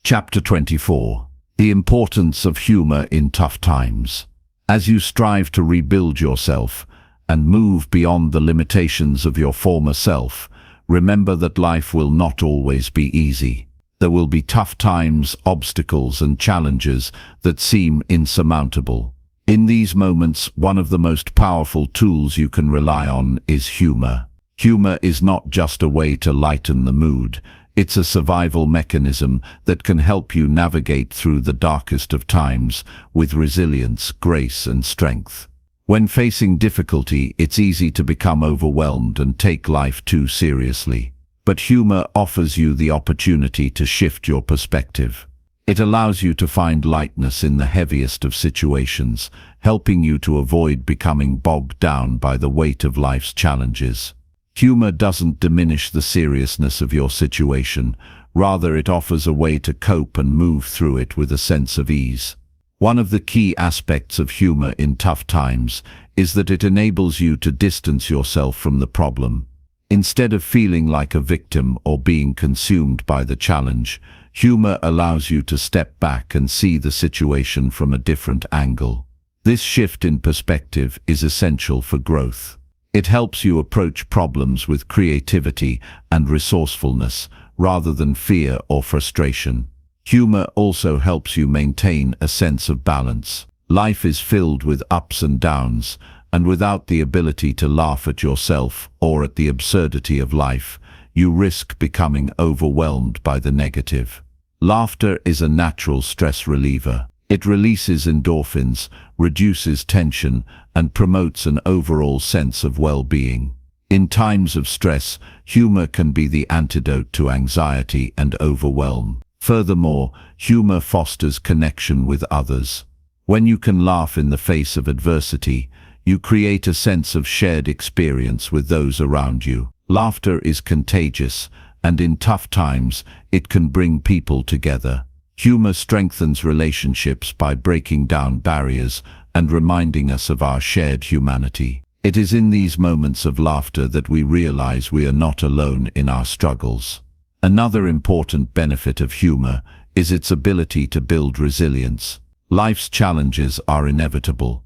Chapter 24. The importance of humor in tough times. As you strive to rebuild yourself and move beyond the limitations of your former self, remember that life will not always be easy. There will be tough times, obstacles, and challenges that seem insurmountable. In these moments, one of the most powerful tools you can rely on is humor. Humor is not just a way to lighten the mood. It's a survival mechanism that can help you navigate through the darkest of times with resilience, grace, and strength. When facing difficulty, it's easy to become overwhelmed and take life too seriously. But humor offers you the opportunity to shift your perspective. It allows you to find lightness in the heaviest of situations, helping you to avoid becoming bogged down by the weight of life's challenges. Humor doesn't diminish the seriousness of your situation, rather it offers a way to cope and move through it with a sense of ease. One of the key aspects of humor in tough times is that it enables you to distance yourself from the problem. Instead of feeling like a victim or being consumed by the challenge, humor allows you to step back and see the situation from a different angle. This shift in perspective is essential for growth. It helps you approach problems with creativity and resourcefulness rather than fear or frustration. Humor also helps you maintain a sense of balance. Life is filled with ups and downs, and without the ability to laugh at yourself or at the absurdity of life, you risk becoming overwhelmed by the negative. Laughter is a natural stress reliever. It releases endorphins, reduces tension, and promotes an overall sense of well-being. In times of stress, humor can be the antidote to anxiety and overwhelm. Furthermore, humor fosters connection with others. When you can laugh in the face of adversity, you create a sense of shared experience with those around you. Laughter is contagious, and in tough times, it can bring people together. Humor strengthens relationships by breaking down barriers and reminding us of our shared humanity. It is in these moments of laughter that we realize we are not alone in our struggles. Another important benefit of humor is its ability to build resilience. Life's challenges are inevitable,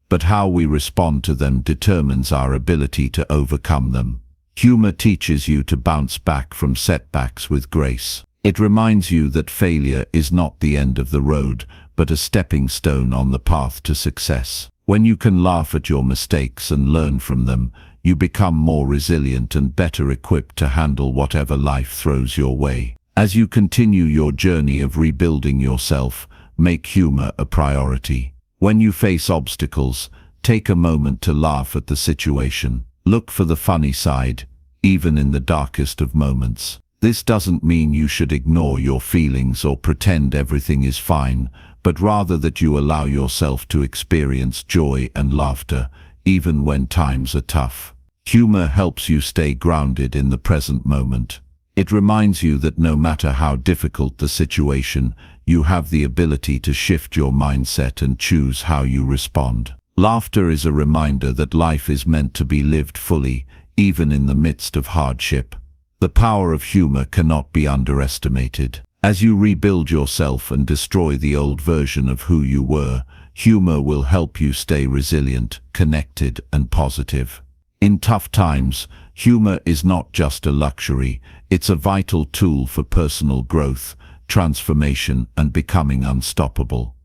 but how we respond to them determines our ability to overcome them. Humor teaches you to bounce back from setbacks with grace. It reminds you that failure is not the end of the road, but a stepping stone on the path to success. When you can laugh at your mistakes and learn from them, you become more resilient and better equipped to handle whatever life throws your way. As you continue your journey of rebuilding yourself, make humor a priority. When you face obstacles, take a moment to laugh at the situation. Look for the funny side, even in the darkest of moments. This doesn't mean you should ignore your feelings or pretend everything is fine, but rather that you allow yourself to experience joy and laughter, even when times are tough. Humor helps you stay grounded in the present moment. It reminds you that no matter how difficult the situation, you have the ability to shift your mindset and choose how you respond. Laughter is a reminder that life is meant to be lived fully, even in the midst of hardship. The power of humor cannot be underestimated. As you rebuild yourself and destroy the old version of who you were, humor will help you stay resilient, connected, and positive. In tough times, humor is not just a luxury, it's a vital tool for personal growth, transformation, and becoming unstoppable.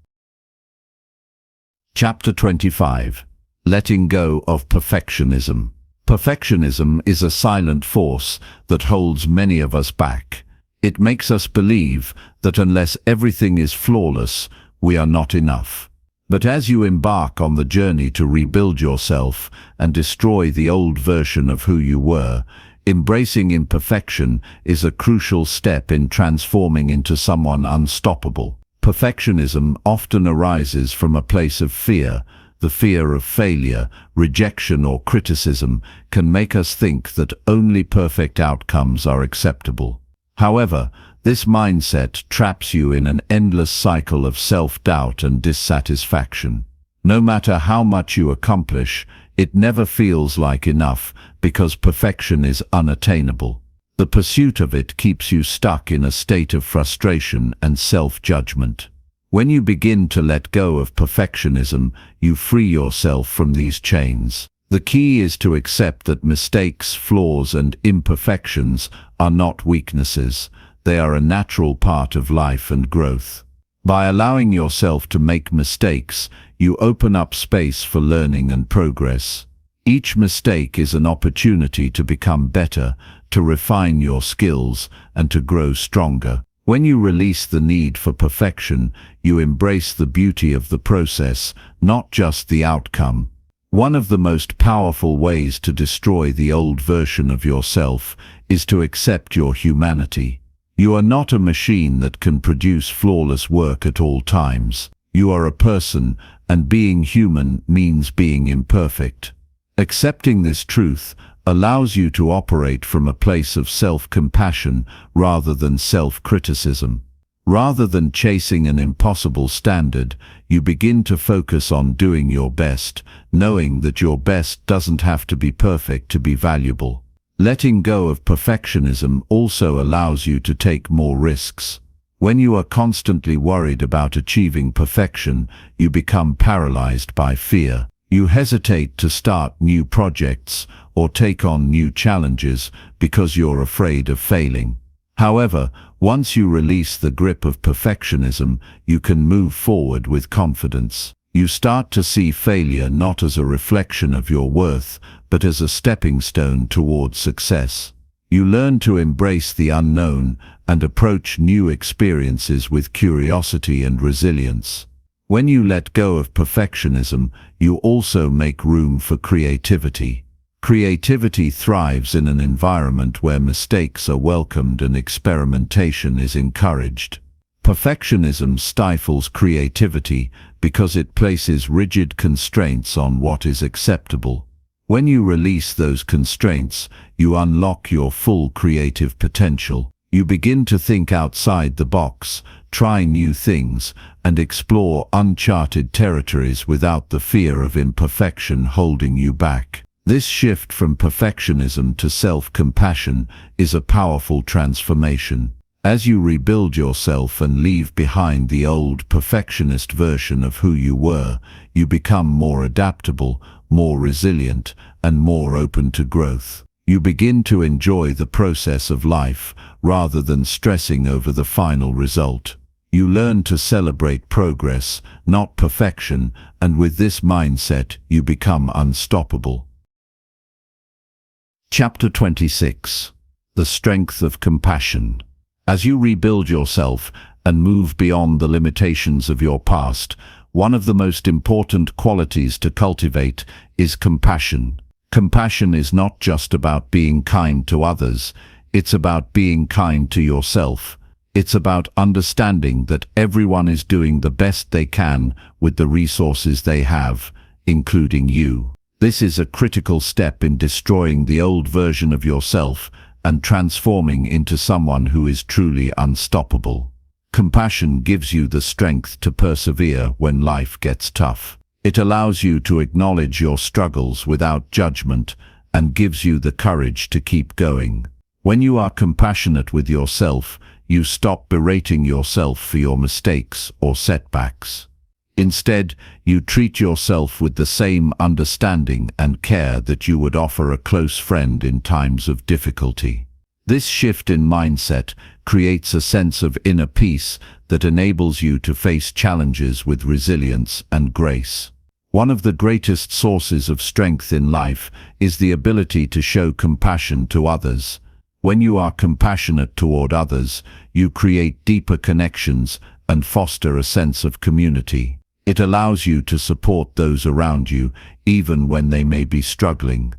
Chapter 25. Letting Go of Perfectionism. Perfectionism is a silent force that holds many of us back. It makes us believe that unless everything is flawless, we are not enough. But as you embark on the journey to rebuild yourself and destroy the old version of who you were, embracing imperfection is a crucial step in transforming into someone unstoppable. Perfectionism often arises from a place of fear. The fear of failure, rejection, or criticism can make us think that only perfect outcomes are acceptable. However, this mindset traps you in an endless cycle of self-doubt and dissatisfaction. No matter how much you accomplish, it never feels like enough because perfection is unattainable. The pursuit of it keeps you stuck in a state of frustration and self-judgment. When you begin to let go of perfectionism, you free yourself from these chains. The key is to accept that mistakes, flaws, and imperfections are not weaknesses. They are a natural part of life and growth. By allowing yourself to make mistakes, you open up space for learning and progress. Each mistake is an opportunity to become better, to refine your skills, and to grow stronger. When you release the need for perfection, you embrace the beauty of the process, not just the outcome. One of the most powerful ways to destroy the old version of yourself is to accept your humanity. You are not a machine that can produce flawless work at all times. You are a person, and being human means being imperfect. Accepting this truth allows you to operate from a place of self-compassion rather than self-criticism. Rather than chasing an impossible standard, you begin to focus on doing your best, knowing that your best doesn't have to be perfect to be valuable. Letting go of perfectionism also allows you to take more risks. When you are constantly worried about achieving perfection, you become paralyzed by fear. You hesitate to start new projects or take on new challenges because you're afraid of failing. However, once you release the grip of perfectionism, you can move forward with confidence. You start to see failure not as a reflection of your worth, but as a stepping stone toward success. You learn to embrace the unknown and approach new experiences with curiosity and resilience. When you let go of perfectionism, you also make room for creativity. Creativity thrives in an environment where mistakes are welcomed and experimentation is encouraged. Perfectionism stifles creativity because it places rigid constraints on what is acceptable. When you release those constraints, you unlock your full creative potential. You begin to think outside the box, try new things, and explore uncharted territories without the fear of imperfection holding you back. This shift from perfectionism to self-compassion is a powerful transformation. As you rebuild yourself and leave behind the old perfectionist version of who you were, you become more adaptable, more resilient, and more open to growth. You begin to enjoy the process of life rather than stressing over the final result. You learn to celebrate progress, not perfection, and with this mindset, you become unstoppable. Chapter 26. The Strength of Compassion. As you rebuild yourself and move beyond the limitations of your past, one of the most important qualities to cultivate is compassion. Compassion is not just about being kind to others, it's about being kind to yourself. It's about understanding that everyone is doing the best they can with the resources they have, including you. This is a critical step in destroying the old version of yourself and transforming into someone who is truly unstoppable. Compassion gives you the strength to persevere when life gets tough. It allows you to acknowledge your struggles without judgment and gives you the courage to keep going. When you are compassionate with yourself, you stop berating yourself for your mistakes or setbacks. Instead, you treat yourself with the same understanding and care that you would offer a close friend in times of difficulty. This shift in mindset creates a sense of inner peace that enables you to face challenges with resilience and grace. One of the greatest sources of strength in life is the ability to show compassion to others. When you are compassionate toward others, you create deeper connections and foster a sense of community. It allows you to support those around you, even when they may be struggling.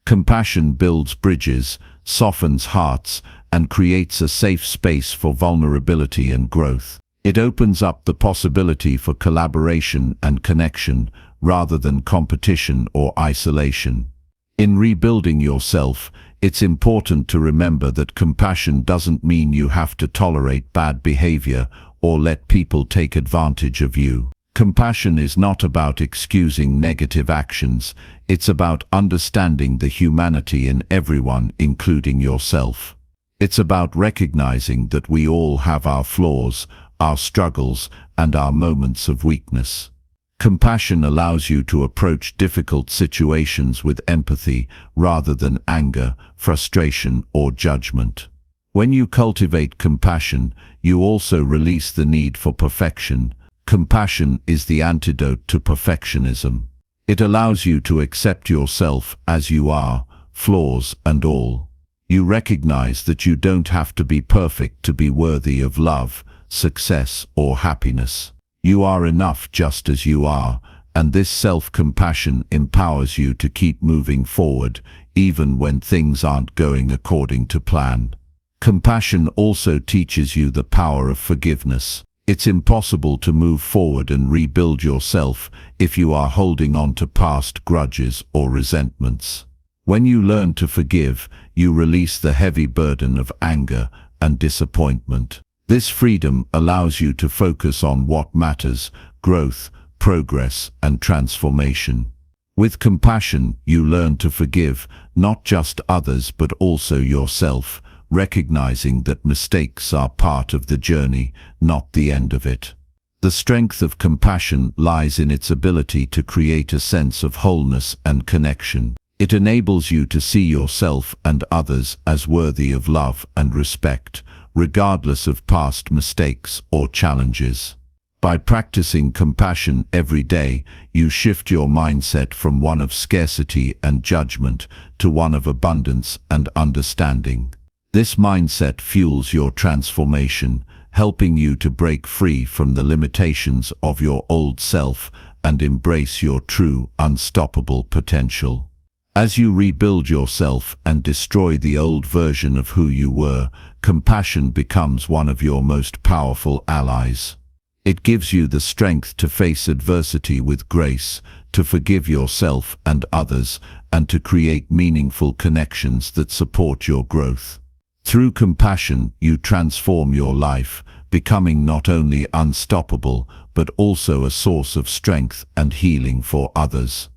Compassion builds bridges, softens hearts, and creates a safe space for vulnerability and growth. It opens up the possibility for collaboration and connection, rather than competition or isolation. In rebuilding yourself, it's important to remember that compassion doesn't mean you have to tolerate bad behavior or let people take advantage of you. Compassion is not about excusing negative actions, it's about understanding the humanity in everyone, including yourself. It's about recognizing that we all have our flaws, our struggles, and our moments of weakness. Compassion allows you to approach difficult situations with empathy rather than anger, frustration, or judgment. When you cultivate compassion, you also release the need for perfection. Compassion is the antidote to perfectionism. It allows you to accept yourself as you are, flaws and all. You recognize that you don't have to be perfect to be worthy of love, success, or happiness. You are enough just as you are, and this self-compassion empowers you to keep moving forward, even when things aren't going according to plan. Compassion also teaches you the power of forgiveness. It's impossible to move forward and rebuild yourself if you are holding on to past grudges or resentments. When you learn to forgive, you release the heavy burden of anger and disappointment. This freedom allows you to focus on what matters: growth, progress, and transformation. With compassion, you learn to forgive not just others but also yourself, recognizing that mistakes are part of the journey, not the end of it. The strength of compassion lies in its ability to create a sense of wholeness and connection. It enables you to see yourself and others as worthy of love and respect, regardless of past mistakes or challenges. By practicing compassion every day, you shift your mindset from one of scarcity and judgment to one of abundance and understanding. This mindset fuels your transformation, helping you to break free from the limitations of your old self and embrace your true, unstoppable potential. As you rebuild yourself and destroy the old version of who you were, compassion becomes one of your most powerful allies. It gives you the strength to face adversity with grace, to forgive yourself and others, and to create meaningful connections that support your growth. Through compassion, you transform your life, becoming not only unstoppable, but also a source of strength and healing for others.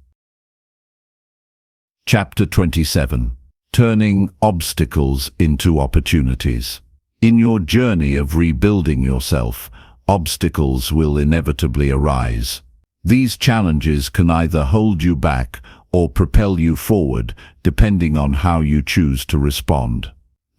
Chapter 27. Turning obstacles into opportunities. In your journey of rebuilding yourself, obstacles will inevitably arise. These challenges can either hold you back or propel you forward, depending on how you choose to respond.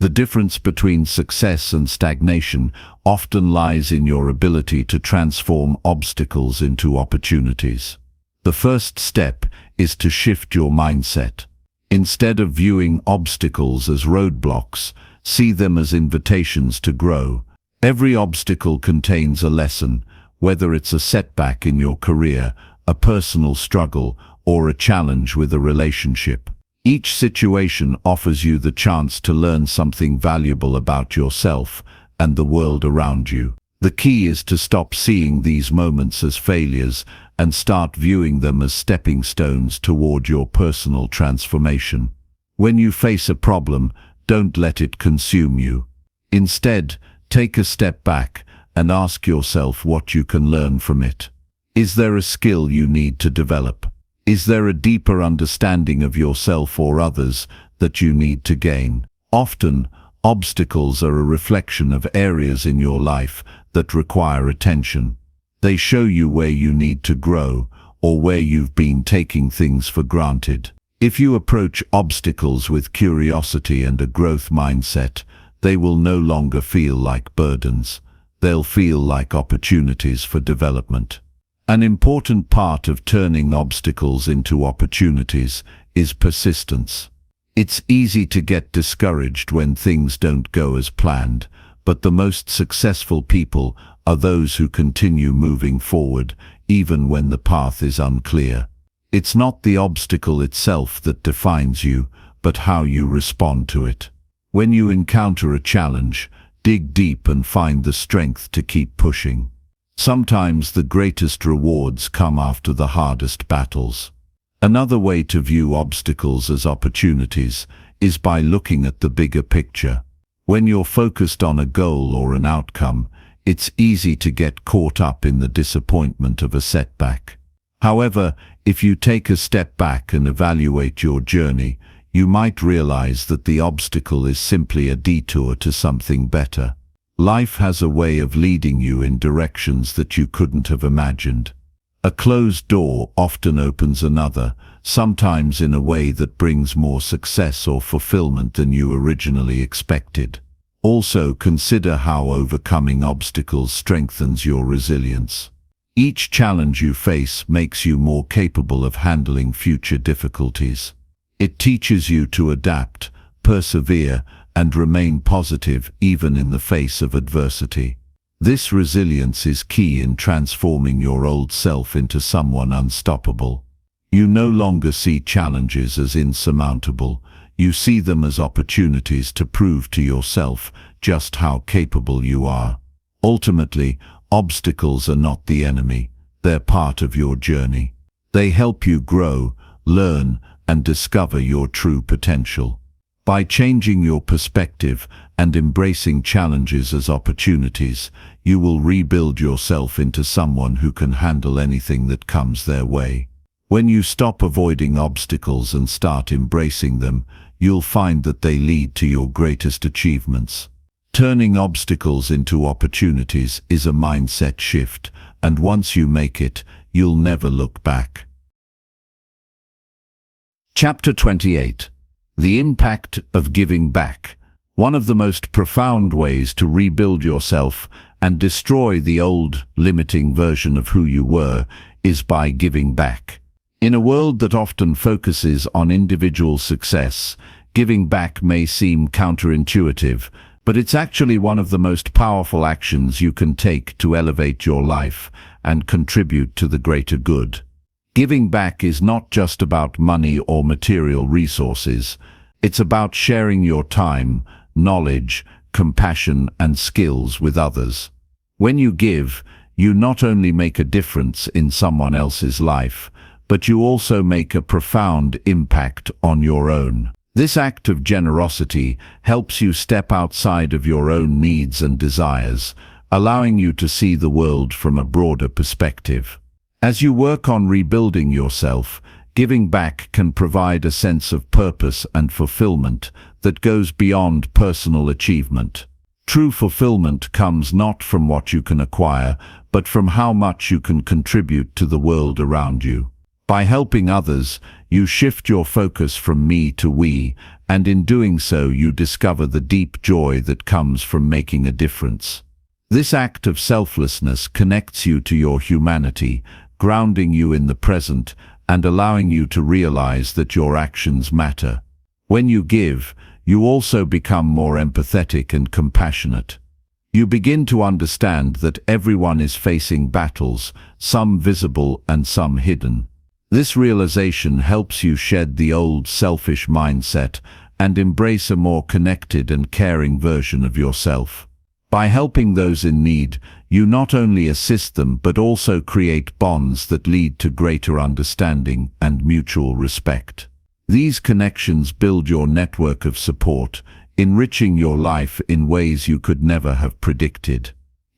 The difference between success and stagnation often lies in your ability to transform obstacles into opportunities. The first step is to shift your mindset. Instead of viewing obstacles as roadblocks, see them as invitations to grow. Every obstacle contains a lesson, whether it's a setback in your career, a personal struggle, or a challenge with a relationship. Each situation offers you the chance to learn something valuable about yourself and the world around you. The key is to stop seeing these moments as failures and start viewing them as stepping stones toward your personal transformation. When you face a problem, don't let it consume you. Instead, take a step back and ask yourself what you can learn from it. Is there a skill you need to develop? Is there a deeper understanding of yourself or others that you need to gain? Often, obstacles are a reflection of areas in your life that require attention. They show you where you need to grow or where you've been taking things for granted. If you approach obstacles with curiosity and a growth mindset, they will no longer feel like burdens. They'll feel like opportunities for development. An important part of turning obstacles into opportunities is persistence. It's easy to get discouraged when things don't go as planned, but the most successful people are those who continue moving forward, even when the path is unclear. It's not the obstacle itself that defines you, but how you respond to it. When you encounter a challenge, dig deep and find the strength to keep pushing. Sometimes the greatest rewards come after the hardest battles. Another way to view obstacles as opportunities is by looking at the bigger picture. When you're focused on a goal or an outcome, it's easy to get caught up in the disappointment of a setback. However, if you take a step back and evaluate your journey, you might realize that the obstacle is simply a detour to something better. Life has a way of leading you in directions that you couldn't have imagined. A closed door often opens another, sometimes in a way that brings more success or fulfillment than you originally expected. Also, consider how overcoming obstacles strengthens your resilience. Each challenge you face makes you more capable of handling future difficulties. It teaches you to adapt, persevere, and remain positive even in the face of adversity. This resilience is key in transforming your old self into someone unstoppable. You no longer see challenges as insurmountable. You see them as opportunities to prove to yourself just how capable you are. Ultimately, obstacles are not the enemy. They're part of your journey. They help you grow, learn, and discover your true potential. By changing your perspective and embracing challenges as opportunities, you will rebuild yourself into someone who can handle anything that comes their way. When you stop avoiding obstacles and start embracing them, you'll find that they lead to your greatest achievements. Turning obstacles into opportunities is a mindset shift, and once you make it, you'll never look back. Chapter 28. The impact of giving back. One of the most profound ways to rebuild yourself and destroy the old, limiting version of who you were is by giving back. In a world that often focuses on individual success, giving back may seem counterintuitive, but it's actually one of the most powerful actions you can take to elevate your life and contribute to the greater good. Giving back is not just about money or material resources. It's about sharing your time, knowledge, compassion, and skills with others. When you give, you not only make a difference in someone else's life, but you also make a profound impact on your own. This act of generosity helps you step outside of your own needs and desires, allowing you to see the world from a broader perspective. As you work on rebuilding yourself, giving back can provide a sense of purpose and fulfillment that goes beyond personal achievement. True fulfillment comes not from what you can acquire, but from how much you can contribute to the world around you. By helping others, you shift your focus from me to we, and in doing so you discover the deep joy that comes from making a difference. This act of selflessness connects you to your humanity, grounding you in the present and allowing you to realize that your actions matter. When you give, you also become more empathetic and compassionate. You begin to understand that everyone is facing battles, some visible and some hidden. This realization helps you shed the old selfish mindset and embrace a more connected and caring version of yourself. By helping those in need, you not only assist them but also create bonds that lead to greater understanding and mutual respect. These connections build your network of support, enriching your life in ways you could never have predicted.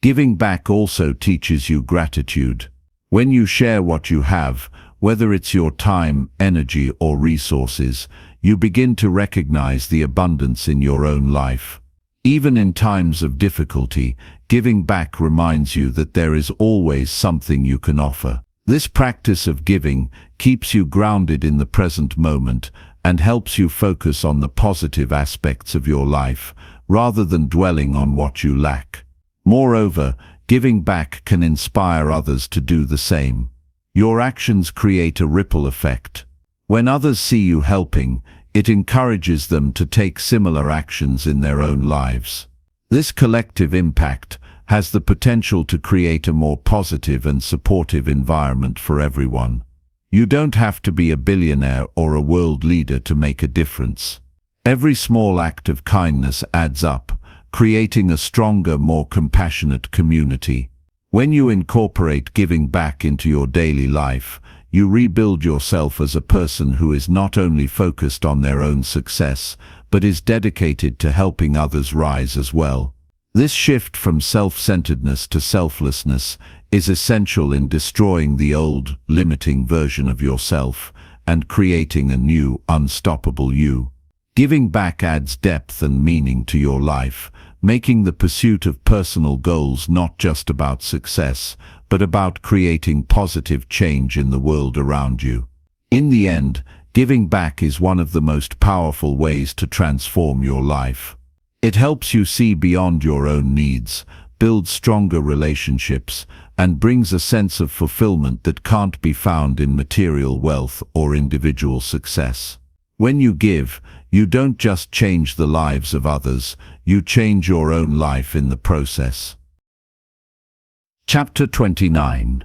Giving back also teaches you gratitude. When you share what you have, whether it's your time, energy, or resources, you begin to recognize the abundance in your own life. Even in times of difficulty, giving back reminds you that there is always something you can offer. This practice of giving keeps you grounded in the present moment and helps you focus on the positive aspects of your life, rather than dwelling on what you lack. Moreover, giving back can inspire others to do the same. Your actions create a ripple effect. When others see you helping, it encourages them to take similar actions in their own lives. This collective impact has the potential to create a more positive and supportive environment for everyone. You don't have to be a billionaire or a world leader to make a difference. Every small act of kindness adds up, creating a stronger, more compassionate community. When you incorporate giving back into your daily life, you rebuild yourself as a person who is not only focused on their own success, but is dedicated to helping others rise as well. This shift from self-centeredness to selflessness is essential in destroying the old, limiting version of yourself and creating a new, unstoppable you. Giving back adds depth and meaning to your life, making the pursuit of personal goals not just about success, but about creating positive change in the world around you. In the end, giving back is one of the most powerful ways to transform your life. It helps you see beyond your own needs, build stronger relationships, and brings a sense of fulfillment that can't be found in material wealth or individual success. When you give, you don't just change the lives of others, you change your own life in the process. Chapter 29.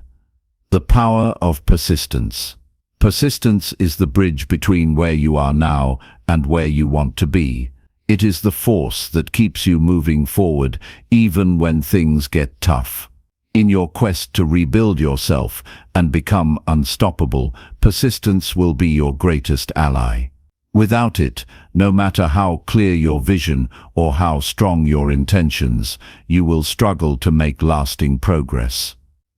The Power of Persistence. Persistence is the bridge between where you are now and where you want to be. It is the force that keeps you moving forward even when things get tough. In your quest to rebuild yourself and become unstoppable, persistence will be your greatest ally. Without it, no matter how clear your vision or how strong your intentions, you will struggle to make lasting progress.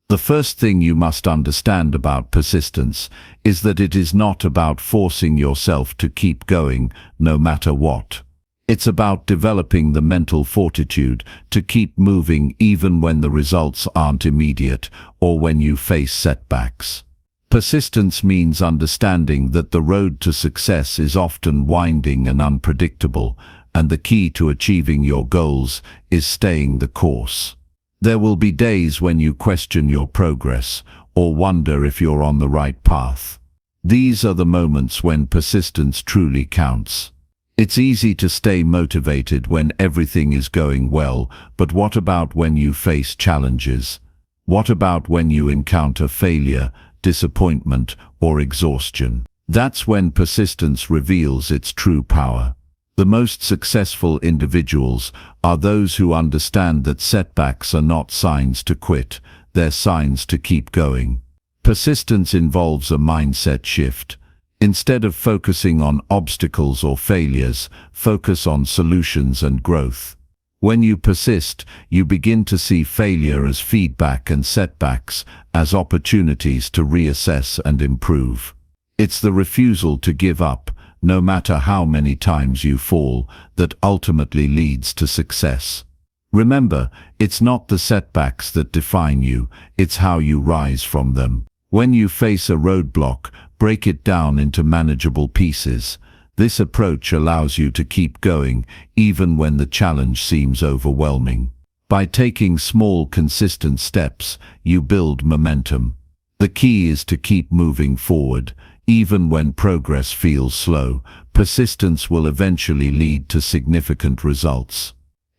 The first thing you must understand about persistence is that it is not about forcing yourself to keep going, no matter what. It's about developing the mental fortitude to keep moving even when the results aren't immediate or when you face setbacks. Persistence means understanding that the road to success is often winding and unpredictable, and the key to achieving your goals is staying the course. There will be days when you question your progress or wonder if you're on the right path. These are the moments when persistence truly counts. It's easy to stay motivated when everything is going well, but what about when you face challenges? What about when you encounter failure, disappointment, or exhaustion? That's when persistence reveals its true power. The most successful individuals are those who understand that setbacks are not signs to quit, they're signs to keep going. Persistence involves a mindset shift. Instead of focusing on obstacles or failures, focus on solutions and growth. When you persist, you begin to see failure as feedback and setbacks as opportunities to reassess and improve. It's the refusal to give up, no matter how many times you fall, that ultimately leads to success. Remember, it's not the setbacks that define you, it's how you rise from them. When you face a roadblock, break it down into manageable pieces. This approach allows you to keep going, even when the challenge seems overwhelming. By taking small, consistent steps, you build momentum. The key is to keep moving forward. Even when progress feels slow, persistence will eventually lead to significant results.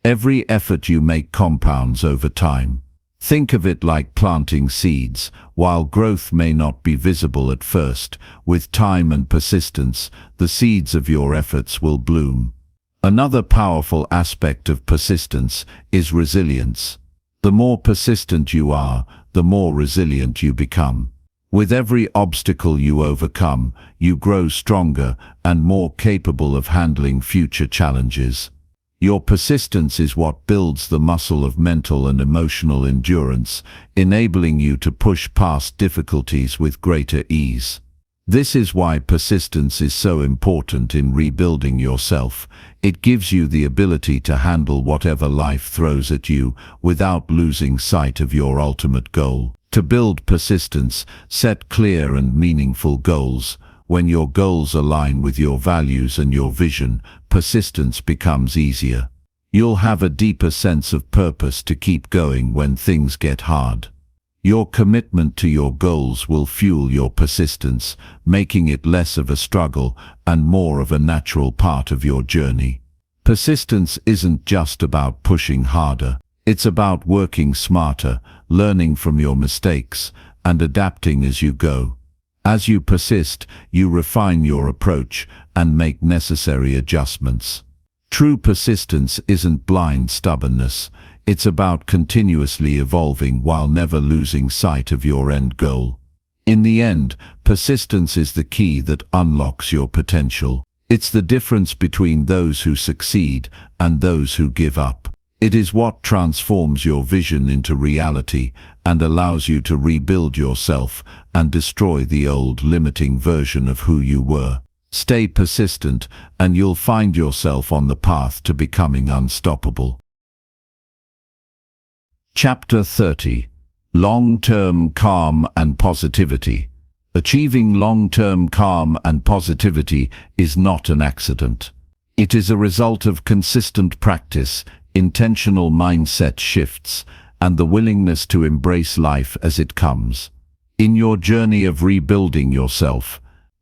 Every effort you make compounds over time. Think of it like planting seeds. While growth may not be visible at first, with time and persistence, the seeds of your efforts will bloom. Another powerful aspect of persistence is resilience. The more persistent you are, the more resilient you become. With every obstacle you overcome, you grow stronger and more capable of handling future challenges. Your persistence is what builds the muscle of mental and emotional endurance, enabling you to push past difficulties with greater ease. This is why persistence is so important in rebuilding yourself. It gives you the ability to handle whatever life throws at you without losing sight of your ultimate goal. To build persistence, set clear and meaningful goals. When your goals align with your values and your vision, persistence becomes easier. You'll have a deeper sense of purpose to keep going when things get hard. Your commitment to your goals will fuel your persistence, making it less of a struggle and more of a natural part of your journey. Persistence isn't just about pushing harder. It's about working smarter, learning from your mistakes, and adapting as you go. As you persist, you refine your approach and make necessary adjustments. True persistence isn't blind stubbornness. It's about continuously evolving while never losing sight of your end goal. In the end, persistence is the key that unlocks your potential. It's the difference between those who succeed and those who give up. It is what transforms your vision into reality and allows you to rebuild yourself and destroy the old limiting version of who you were. Stay persistent and you'll find yourself on the path to becoming unstoppable. Chapter 30. Long-term calm and positivity. Achieving long-term calm and positivity is not an accident. It is a result of consistent practice, intentional mindset shifts, and the willingness to embrace life as it comes. In your journey of rebuilding yourself,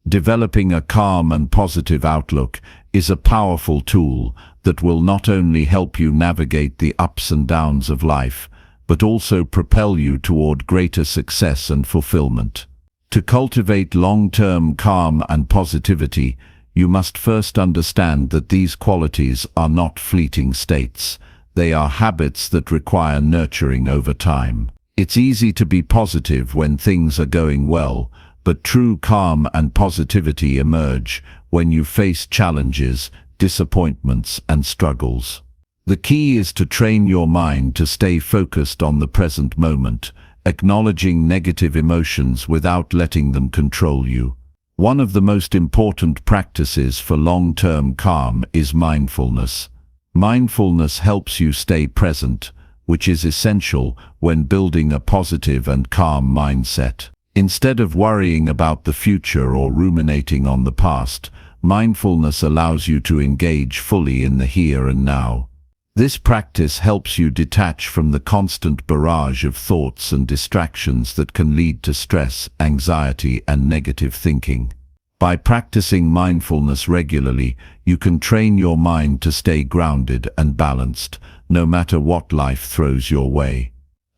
developing a calm and positive outlook is a powerful tool that will not only help you navigate the ups and downs of life, but also propel you toward greater success and fulfillment. To cultivate long-term calm and positivity, you must first understand that these qualities are not fleeting states. They are habits that require nurturing over time. It's easy to be positive when things are going well, but true calm and positivity emerge when you face challenges, disappointments, and struggles. The key is to train your mind to stay focused on the present moment, acknowledging negative emotions without letting them control you. One of the most important practices for long-term calm is mindfulness. Mindfulness helps you stay present, which is essential when building a positive and calm mindset. Instead of worrying about the future or ruminating on the past, mindfulness allows you to engage fully in the here and now. This practice helps you detach from the constant barrage of thoughts and distractions that can lead to stress, anxiety, and negative thinking. By practicing mindfulness regularly, you can train your mind to stay grounded and balanced, no matter what life throws your way.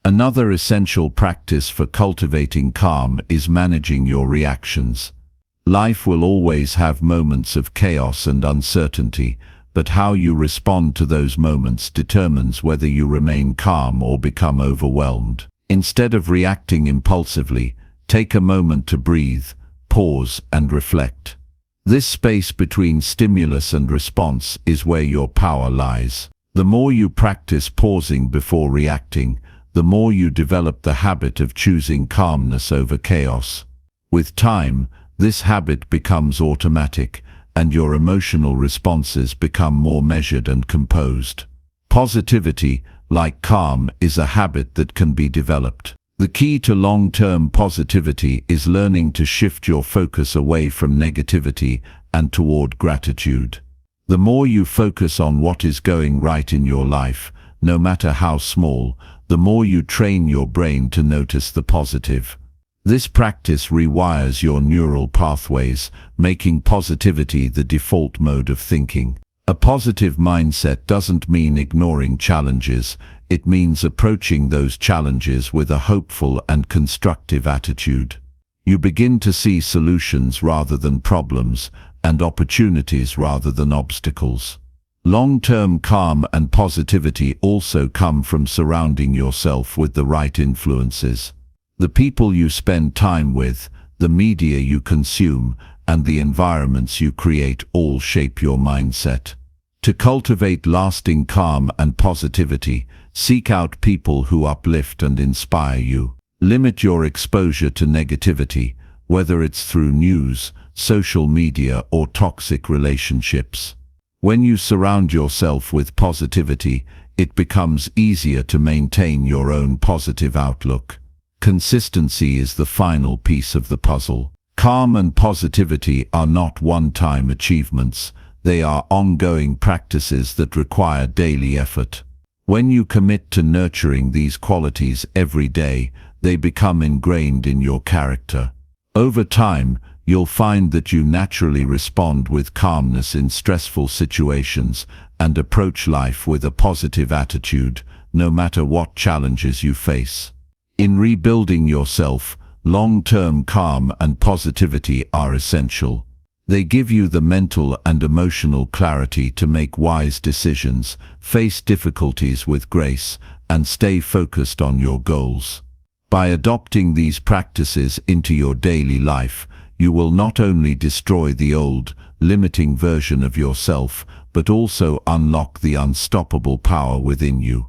Another essential practice for cultivating calm is managing your reactions. Life will always have moments of chaos and uncertainty, but how you respond to those moments determines whether you remain calm or become overwhelmed. Instead of reacting impulsively, take a moment to breathe, pause, and reflect. This space between stimulus and response is where your power lies. The more you practice pausing before reacting, the more you develop the habit of choosing calmness over chaos. With time, this habit becomes automatic, and your emotional responses become more measured and composed. Positivity, like calm, is a habit that can be developed. The key to long-term positivity is learning to shift your focus away from negativity and toward gratitude. The more you focus on what is going right in your life, no matter how small, the more you train your brain to notice the positive. This practice rewires your neural pathways, making positivity the default mode of thinking. A positive mindset doesn't mean ignoring challenges. It means approaching those challenges with a hopeful and constructive attitude. You begin to see solutions rather than problems, and opportunities rather than obstacles. Long-term calm and positivity also come from surrounding yourself with the right influences. The people you spend time with, the media you consume, and the environments you create all shape your mindset. To cultivate lasting calm and positivity, seek out people who uplift and inspire you. Limit your exposure to negativity, whether it's through news, social media, or toxic relationships. When you surround yourself with positivity, it becomes easier to maintain your own positive outlook. Consistency is the final piece of the puzzle. Calm and positivity are not one-time achievements. They are ongoing practices that require daily effort. When you commit to nurturing these qualities every day, they become ingrained in your character. Over time, you'll find that you naturally respond with calmness in stressful situations and approach life with a positive attitude, no matter what challenges you face. In rebuilding yourself, long-term calm and positivity are essential. They give you the mental and emotional clarity to make wise decisions, face difficulties with grace, and stay focused on your goals. By adopting these practices into your daily life, you will not only destroy the old, limiting version of yourself, but also unlock the unstoppable power within you.